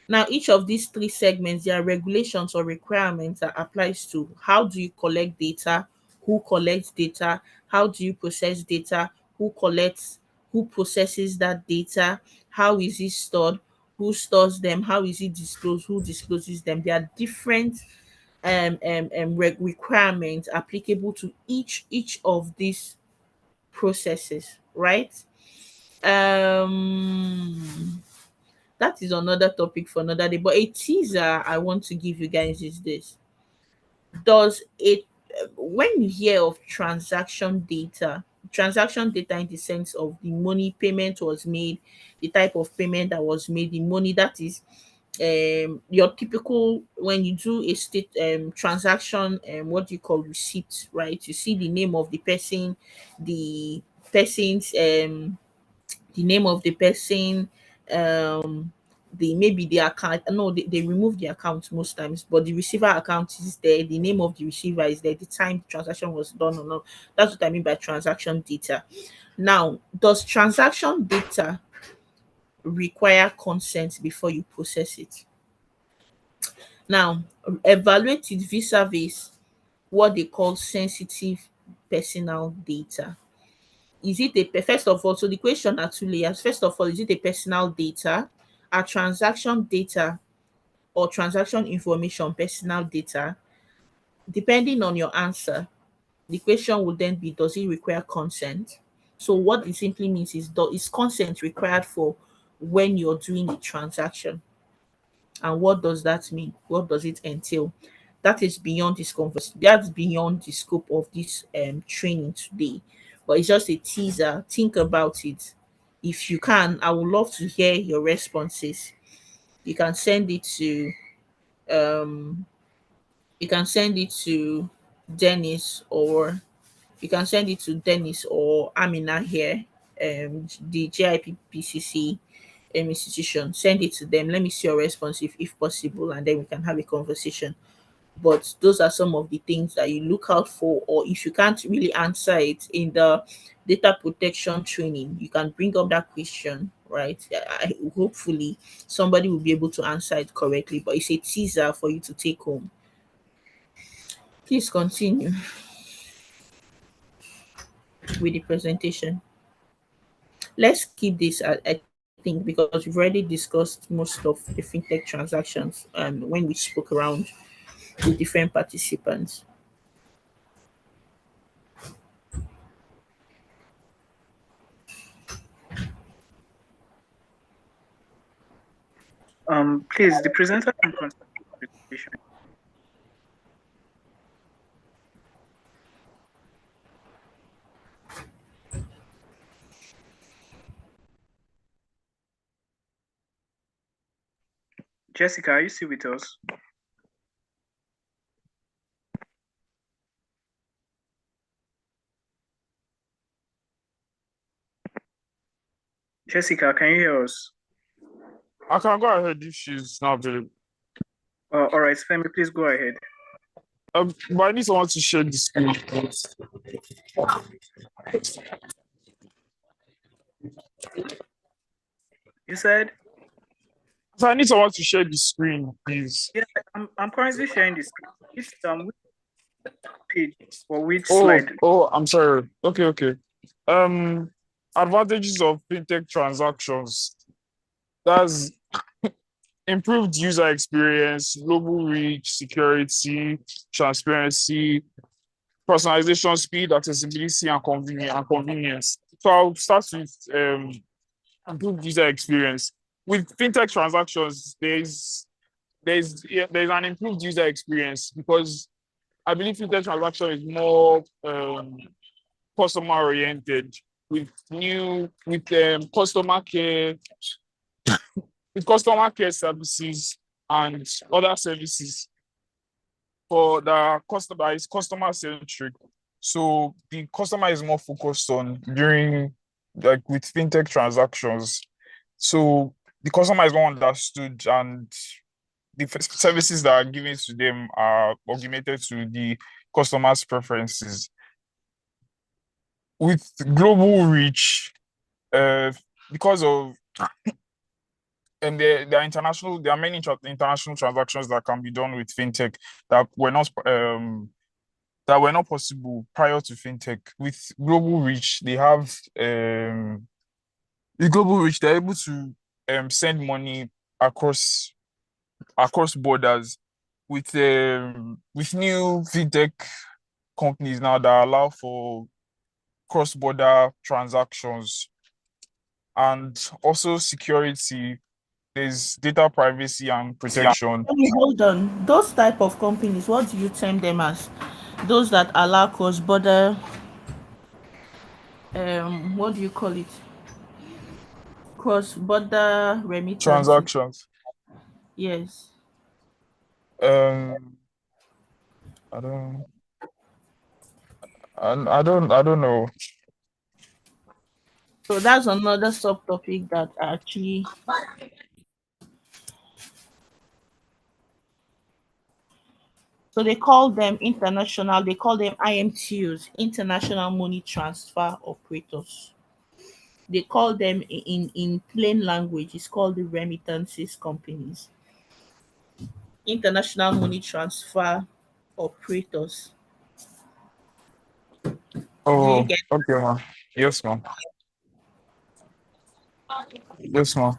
Now, each of these three segments, there are regulations or requirements that applies to how do you collect data, who collects data, how do you process data, who processes that data, how is it stored, who stores them, how is it disclosed, who discloses them. There are different requirements applicable to each of these processes, right? Um that is another topic for another day. But a teaser I want to give you guys is this. Does it when you hear of transaction data in the sense of the money payment was made, the type of payment that was made, the money that is your typical when you do a state transaction what do you call receipt, right? You see the name of the person, the person's the name of the person, um, the maybe the account. No, they remove the account most times, but the receiver account is there. The name of the receiver is there. The time the transaction was done or not. That's what I mean by transaction data. Now, does transaction data require consent before you process it? Now, evaluate it vis-a-vis what they call sensitive personal data. Is it a first of all, so the question are two layers. First of all, is it a personal data, a transaction data or transaction information personal data? Depending on your answer, the question would then be does it require consent? So what it simply means is consent required for when you're doing a transaction? And what does that mean? What does it entail? That is beyond this converse. That's beyond the scope of this training today. But it's just a teaser. Think about it. if you can, I would love to hear your responses. You can send it to um you can send it to Dennis, or you can send it to Dennis or Amina here, the JIPPCC institution. Send it to them. Let me see your response if possible, and then we can have a conversation. But those are some of the things that you look out for, or if you can't really answer it in the data protection training, you can bring up that question, right? Hopefully somebody will be able to answer it correctly, but it's a teaser for you to take home. Please continue with the presentation. Let's keep this, I think, because we've already discussed most of the fintech transactions when we spoke around with different participants. Please, the presenter can continue the presentation. Jessica, are you still with us? Jessica, can you hear us? I can go ahead if she's not available. All right, Femi, please go ahead. But I need someone to share the screen. You said? So I need someone to share the screen, please. Yeah, I'm currently sharing this. Which page or which slide? Oh, I'm sorry. Okay. Advantages of fintech transactions. That's improved user experience, global reach, security, transparency, personalization, speed, accessibility, and convenience. So I'll start with improved user experience. With fintech transactions, there's an improved user experience because I believe fintech transaction is more customer oriented with customer care services and other services for the customer is customer centric. So the customer is more focused on during like with fintech transactions. So the customer is more understood and the services that are given to them are augmented to the customer's preferences. With global reach, because of there are many international transactions that can be done with fintech that were not possible prior to fintech. With global reach, they're able to send money across borders with new fintech companies now that allow for cross-border transactions and also security. There's data privacy and protection. Hold on. Those type of companies, what do you term them as? Those that allow cross-border, what do you call it? Cross-border remittances. Transactions. Yes. Um, I don't, I don't know. So that's another subtopic that actually. So they call them international. They call them IMTOs, international money transfer operators. They call them in plain language. It's called the remittances companies, international money transfer operators. Do you Oh, get? okay, ma'am. Yes, ma'am. Yes, ma'am.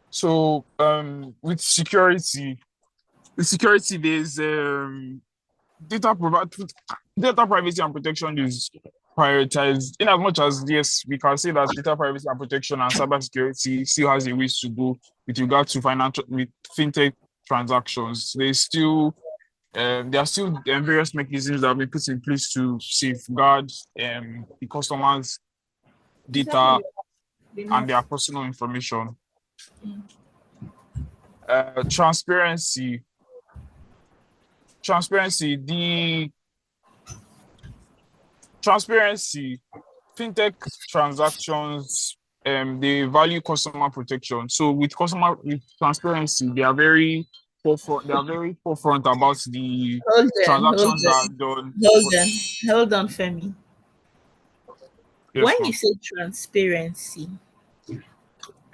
So, with security, there's data data privacy and protection is prioritized. In as much as yes, we can say that data privacy and protection and cybersecurity still has a ways to go with regard to financial with fintech transactions. There's still There are still various mechanisms that have been put in place to safeguard the customers' data Exactly. The and their next. personal information. Transparency. Transparency. The transparency. Fintech transactions. They value customer protection. So with transparency, they are very forefront. They are very forefront about the Hold on, hold transactions that are on, done. hold on, hold on, Femi. When Yes, you ma'am. say transparency,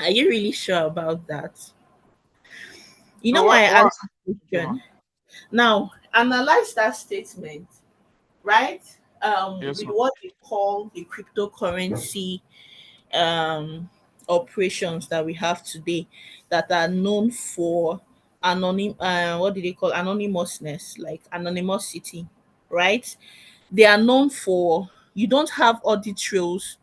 are you really sure about that? You know No, why I what? asked the question? Now, analyze that statement, right? Yes, With ma'am. what they call the cryptocurrency um operations that we have today that are known for what do they call anonymousness, like anonymosity, right? They are known for you don't have audit trails.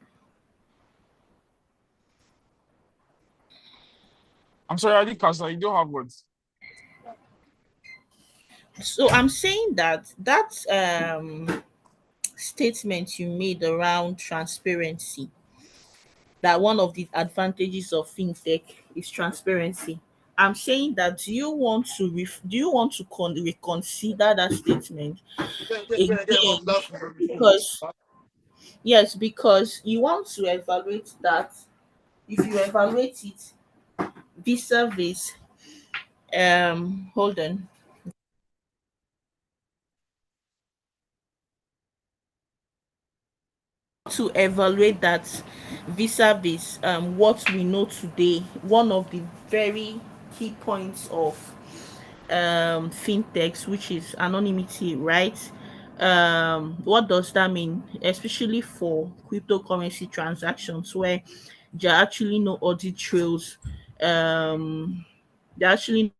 I'm sorry, I didn't catch that. You don't have words. So I'm saying that statement you made around transparency, that one of the advantages of fintech is transparency. I'm saying that do you want to reconsider that statement again, because yes, because you want to evaluate that. If you evaluate it vis-a-vis hold on, to evaluate that vis-a-vis what we know today, one of the very key points of fintechs, which is anonymity, right? What does that mean, especially for cryptocurrency transactions where there are actually no audit trails? There are actually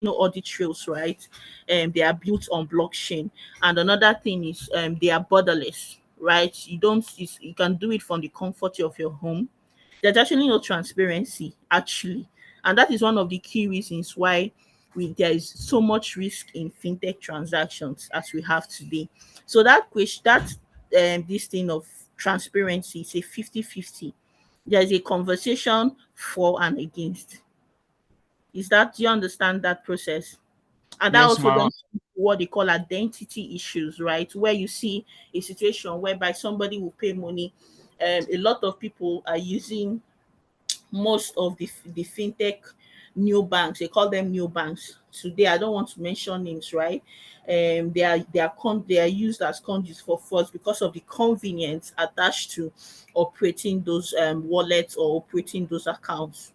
no audit trails, right? They are built on blockchain. And another thing is they are borderless, right? You can do it from the comfort of your home. There's actually no transparency, actually. And that is one of the key reasons why there is so much risk in fintech transactions as we have today. So that question, this thing of transparency is a 50-50. There's a conversation for and against. Do you understand that process? And that Yes, also ma'am. then what they call identity issues, right? Where you see a situation whereby somebody will pay money. A lot of people are using most of the fintech new banks. They call them new banks today. I don't want to mention names, right? They are used as conduits for frauds because of the convenience attached to operating those wallets or operating those accounts.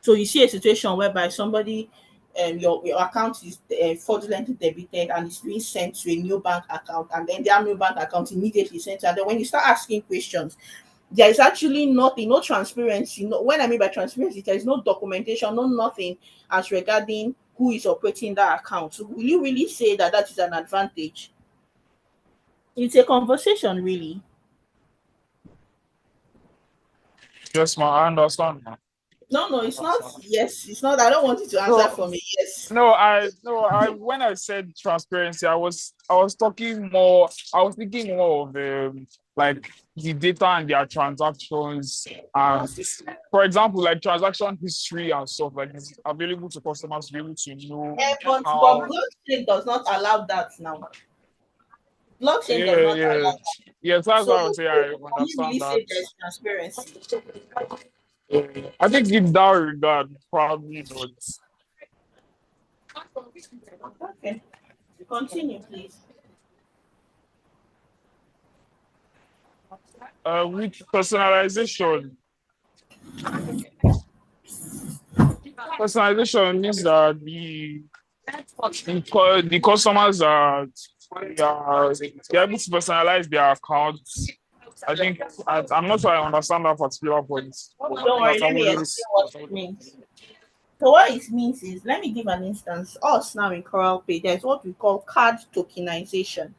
So you see a situation whereby somebody, your account is fraudulently debited and it's being sent to a new bank account, and then their new bank account immediately sent. And then when you start asking questions, there is actually nothing, no transparency. No, when I mean by transparency, there is no documentation, no nothing as regarding who is operating that account. So will you really say that that is an advantage? It's a conversation, really. Yes, ma'am. I understand, ma'am. No, no, it's not. Yes, it's not. I don't want you to answer No, for me. Yes. no, I when I said transparency, I was talking more. I was thinking more of like the data and their transactions, and for example, like transaction history and stuff like this available to customers to be able to know But how. blockchain does not allow that now. Blockchain does Yeah, not yeah, allow. yes. That's So, why I would say so I can you really understand that. say there's transparency? Yeah. I think in that regard, probably not. Okay, continue, please. With personalization, personalization means that the customers they're able to personalize their accounts. I think I'm not sure I understand that particular point. Don't worry, That let me somebody explain what it means. So what it means is, let me give an instance. Us now in Coral Pay, there's what we call card tokenization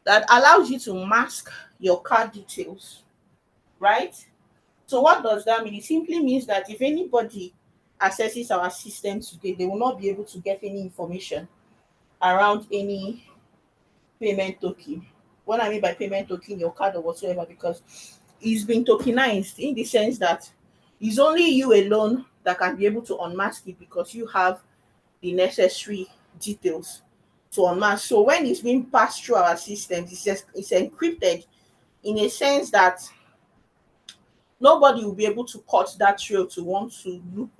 that allows you to mask your card details, right? So what does that mean? It simply means that if anybody accesses our system today, they will not be able to get any information around any payment token. What I mean by payment token, your card or whatsoever, because it's been tokenized in the sense that it's only you alone that can be able to unmask it because you have the necessary details to unmask. So when it's being passed through our systems, it's encrypted in a sense that nobody will be able to cut that trail to want to look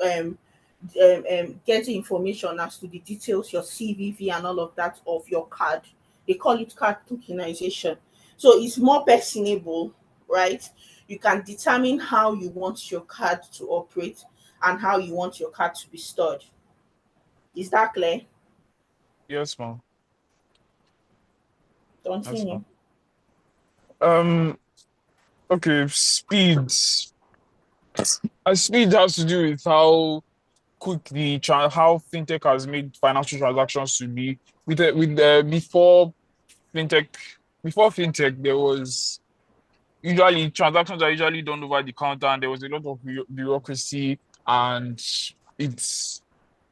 get the information as to the details, your CVV and all of that of your card. They call it card tokenization. So it's more personable, right? You can determine how you want your card to operate and how you want your card to be stored. Is that clear? Yes, ma'am. Yes, Continue. ma'am. Um. Okay. Speed. Speed has to do with how quickly how fintech has made financial transactions to be with fintech before fintech there was usually transactions are usually done over the counter and there was a lot of bureaucracy and it's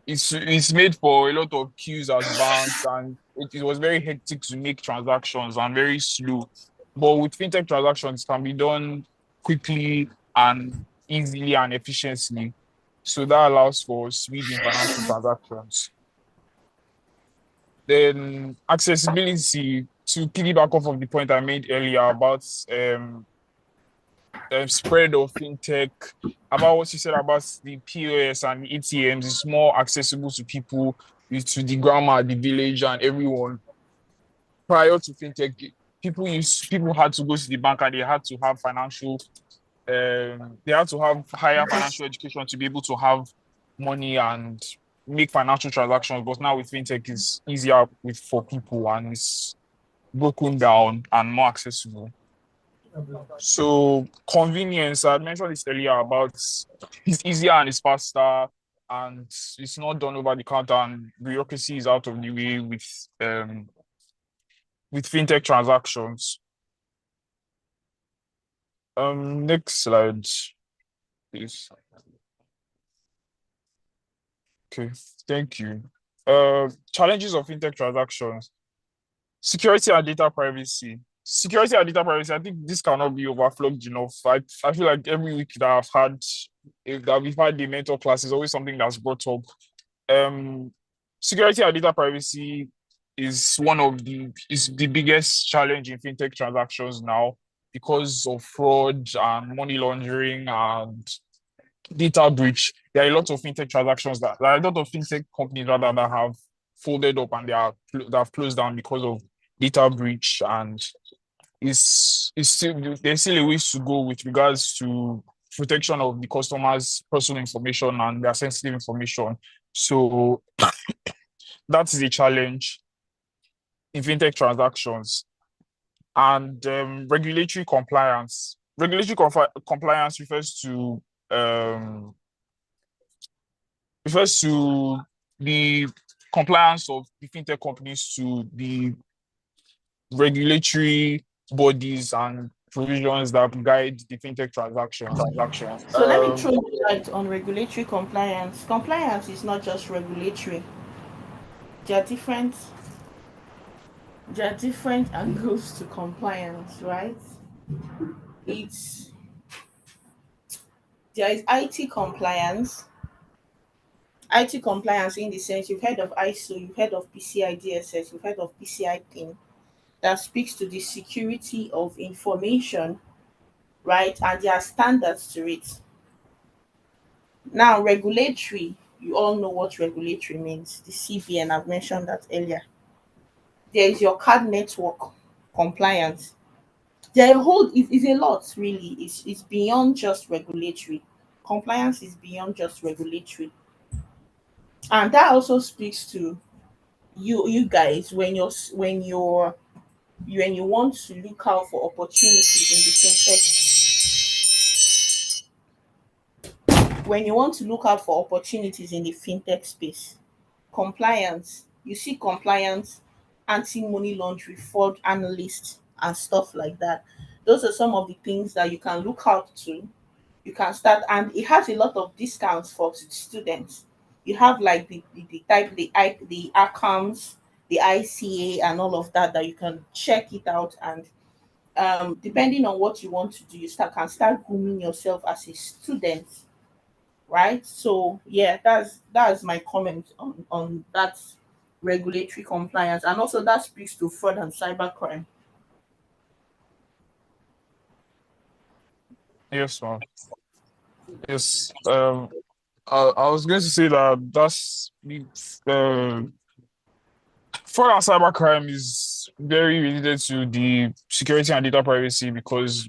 it's made for a lot of queues at banks and it was very hectic to make transactions and very slow. But with fintech transactions, it can be done quickly and easily and efficiently. So that allows for speed in financial transactions. Then accessibility, to piggyback off of the point I made earlier about spread of fintech, about what you said about the POS and the ATMs, is more accessible to people, to the grandma, the village, and everyone. Prior to fintech, people had to go to the bank and they had to have higher financial education to be able to have money and make financial transactions. But now with fintech, it's easier for people and it's broken down and more accessible. So convenience, I mentioned this earlier about it's easier and it's faster and it's not done over the counter and bureaucracy is out of the way with fintech transactions. Next slide, please. Okay, thank you. Challenges of fintech transactions. Security and data privacy. Security and data privacy, I think this cannot be overflogged enough. I feel like every week that we've had the mentor class is always something that's brought up. Um, Security and data privacy is the biggest challenge in fintech transactions now because of fraud and money laundering and data breach. There are a lot of fintech transactions there are a lot of fintech companies rather that have folded up and they have closed down because of data breach and there's still a ways to go with regards to protection of the customer's personal information and their sensitive information. So that is a challenge in fintech transactions. And regulatory compliance. Compliance um, refers to the compliance of the fintech companies to the regulatory bodies and provisions that guide the fintech transactions. So let me throw light on regulatory compliance. Compliance is not just regulatory. There are different angles to compliance, right? It's There is IT compliance. IT compliance in the sense you've heard of ISO, you've heard of PCI DSS, you've heard of PCI PIN that speaks to the security of information, right? And there are standards to it. Now, regulatory, you all know what regulatory means. The CBN, I've mentioned that earlier. There is your card network compliance. There are a whole it's a lot really. It's beyond just regulatory. Compliance is beyond just regulatory. And that also speaks to you guys when you want to look out for opportunities in the fintech when you want to look out for opportunities in the fintech space. Compliance, you see compliance, anti-money laundering, fraud analyst and stuff like that. Those are some of the things that you can look out to. You can start, and it has a lot of discounts for students. You have like the type the accounts, the ICA and all of that you can check it out. And depending on what you want to do, can start grooming yourself as a student, right? So yeah, that's my comment on that regulatory compliance, and also that speaks to fraud and cybercrime. Yes, ma'am. Yes. I was going to say that uh, fraud and cybercrime is very related to the security and data privacy because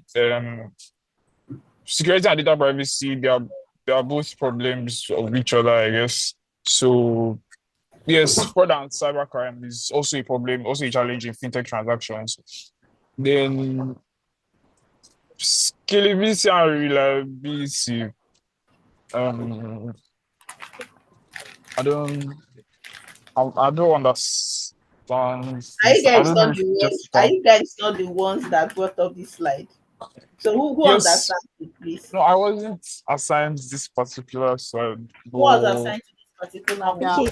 security and data privacy they are both problems of each other, I guess. So yes, fraud and cybercrime is also a problem, also a challenge in fintech transactions. Then scalability and reliability. Um, I don't, I don't understand Are you this. I guys don't know not if the ones? Are Jessica. you guys not the ones that brought up this slide? So who Yes, understands it, please? no, I wasn't assigned this particular slide, Who was but assigned to this particular one? Okay,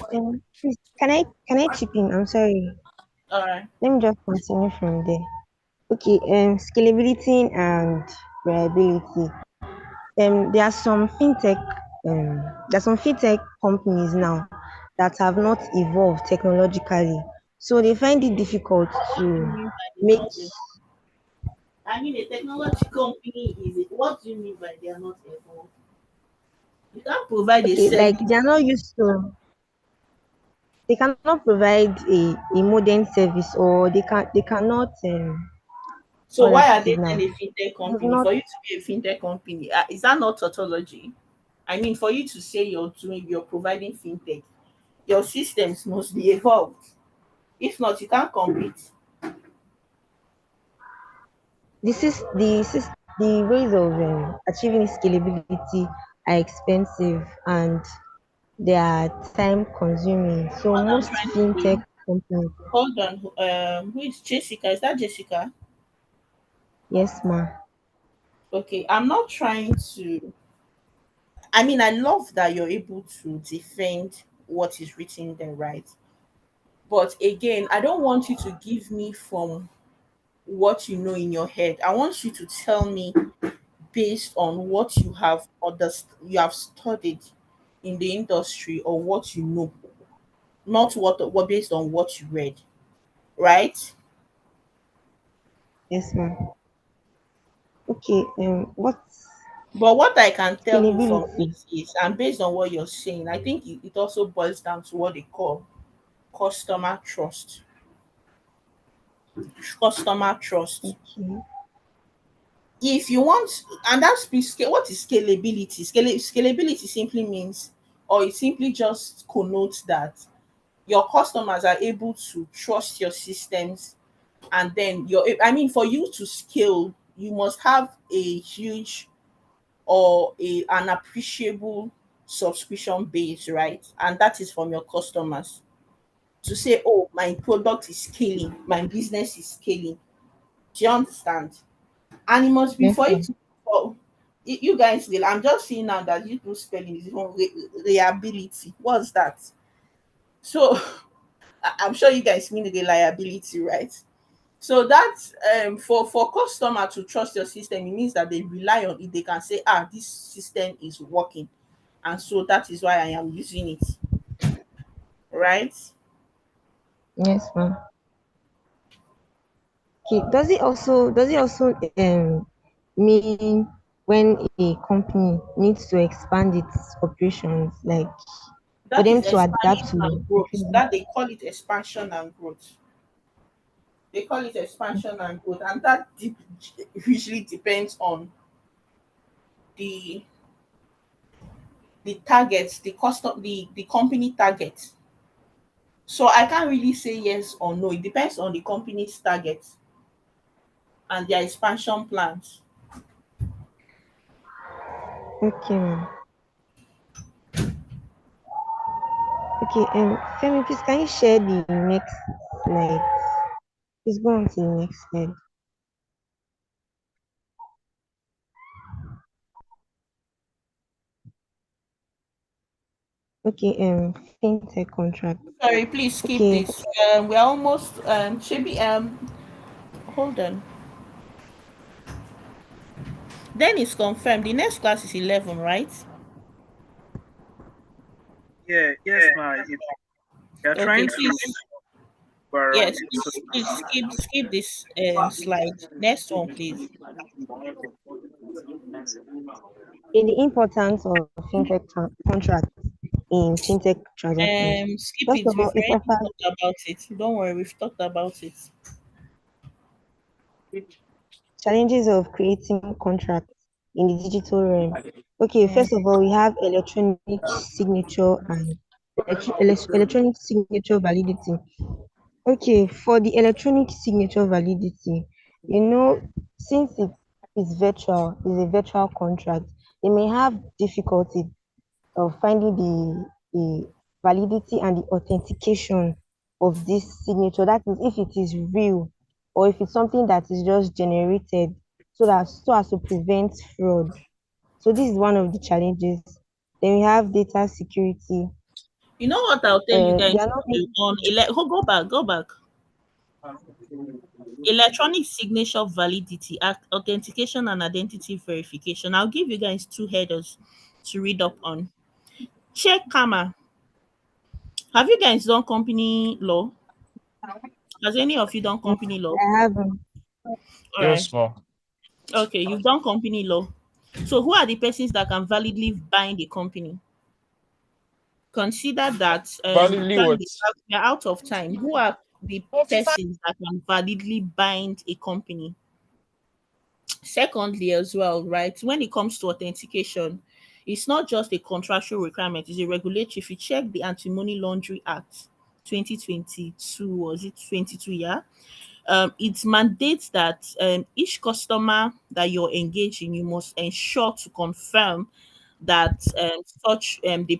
please, can I chip in? I'm sorry. All right. Let me just continue from there. Okay, scalability and reliability. There are some fintech companies now that have not evolved technologically, so they find it difficult What do you to mean by they make. not evolved? I mean, a technology company is it. What do you mean by they are not evolved? You can't provide a Okay, like service. they are not used to. They cannot provide a modern service, or they cannot So what why I are say they now. then a fintech They have company? not. For you to be a fintech company, is that not tautology? I mean, for you to say you're providing fintech, your systems must be evolved. If not, you can't compete. The ways of achieving scalability are expensive and they are time consuming. So What I'm most trying to say, fintech companies, hold on. Who is Jessica? Is that Jessica? yes, ma. Okay, I'm not trying to. I mean, I love that you're able to defend what is written there, right? But again, I don't want you to give me from what you know in your head. I want you to tell me based on what you have studied in the industry, or what you know, not what based on what you read, right? Yes, ma. Okay. What's But what I can tell you from scalability? it is, and based on what you're saying, I think it also boils down to what they call customer trust. Customer trust. Okay. If you want, and that's what is scalability? Scalability simply means, or it simply just connotes that your customers are able to trust your systems, and then I mean, for you to scale, you must have a huge or an appreciable subscription base, right? And that is from your customers to say, oh, my product is scaling, my business is scaling. Do you understand? And it must be Yes, for ma. you to, for you guys will. I'm just seeing now that you do spelling is even reliability. What's that? So I'm sure you guys mean reliability, right? So that's for customer to trust your system, it means that they rely on it. They can say, ah, this system is working, and so that is why I am using it, right? Yes, ma. Okay. Does it also mean when a company needs to expand its operations, like for That them is to adapt expansion to and growth. increasing. That they call it expansion and growth. They call it expansion and growth, and that usually depends on the targets, the company target. So I can't really say yes or no. It depends on the company's target and their expansion plans. Okay, ma'am. Okay, Femi, please can you share the next slide? Please go on to the next slide. Okay, fintech contract. Sorry, please skip Okay, this. We're almost should be hold on. Then it's confirmed. The next class is 11, right? Yeah, yes, ma. We are Okay, trying to please. Yes, around it. So please skip this slide. Next one, please. okay, the importance of fintech contract in fintech transactions. Skip First it. of all, We've it already offers talked about it. Don't worry, we've talked about it. challenges of creating contracts in the digital realm. Okay, Mm. first of all, we have electronic signature and electronic signature validity. Okay, for the electronic signature validity, since it is virtual, is a virtual contract, they may have difficulty of finding the validity and the authentication of this signature. That is, if it is real or if it's something that is just generated, so as to prevent fraud. So this is one of the challenges. Then we have data security. You know what I'll tell you They guys are not on go back. Electronic signature validity, authentication and identity verification. I'll give you guys two headers to read up on. Check Kama. Have you guys done company law? Has any of you done company law? I have All right. Yes, ma. Okay, you've done company law. So who are the persons that can validly bind a company? Consider that Validly what? we're out of time. Who are the persons that can validly bind a company? Secondly, as well, right, when it comes to authentication, it's not just a contractual requirement, it's a regulatory. If you check the Anti-Money Laundering Act 2022, was it 22? Yeah. It mandates that each customer that you're engaging, you must ensure to confirm that such the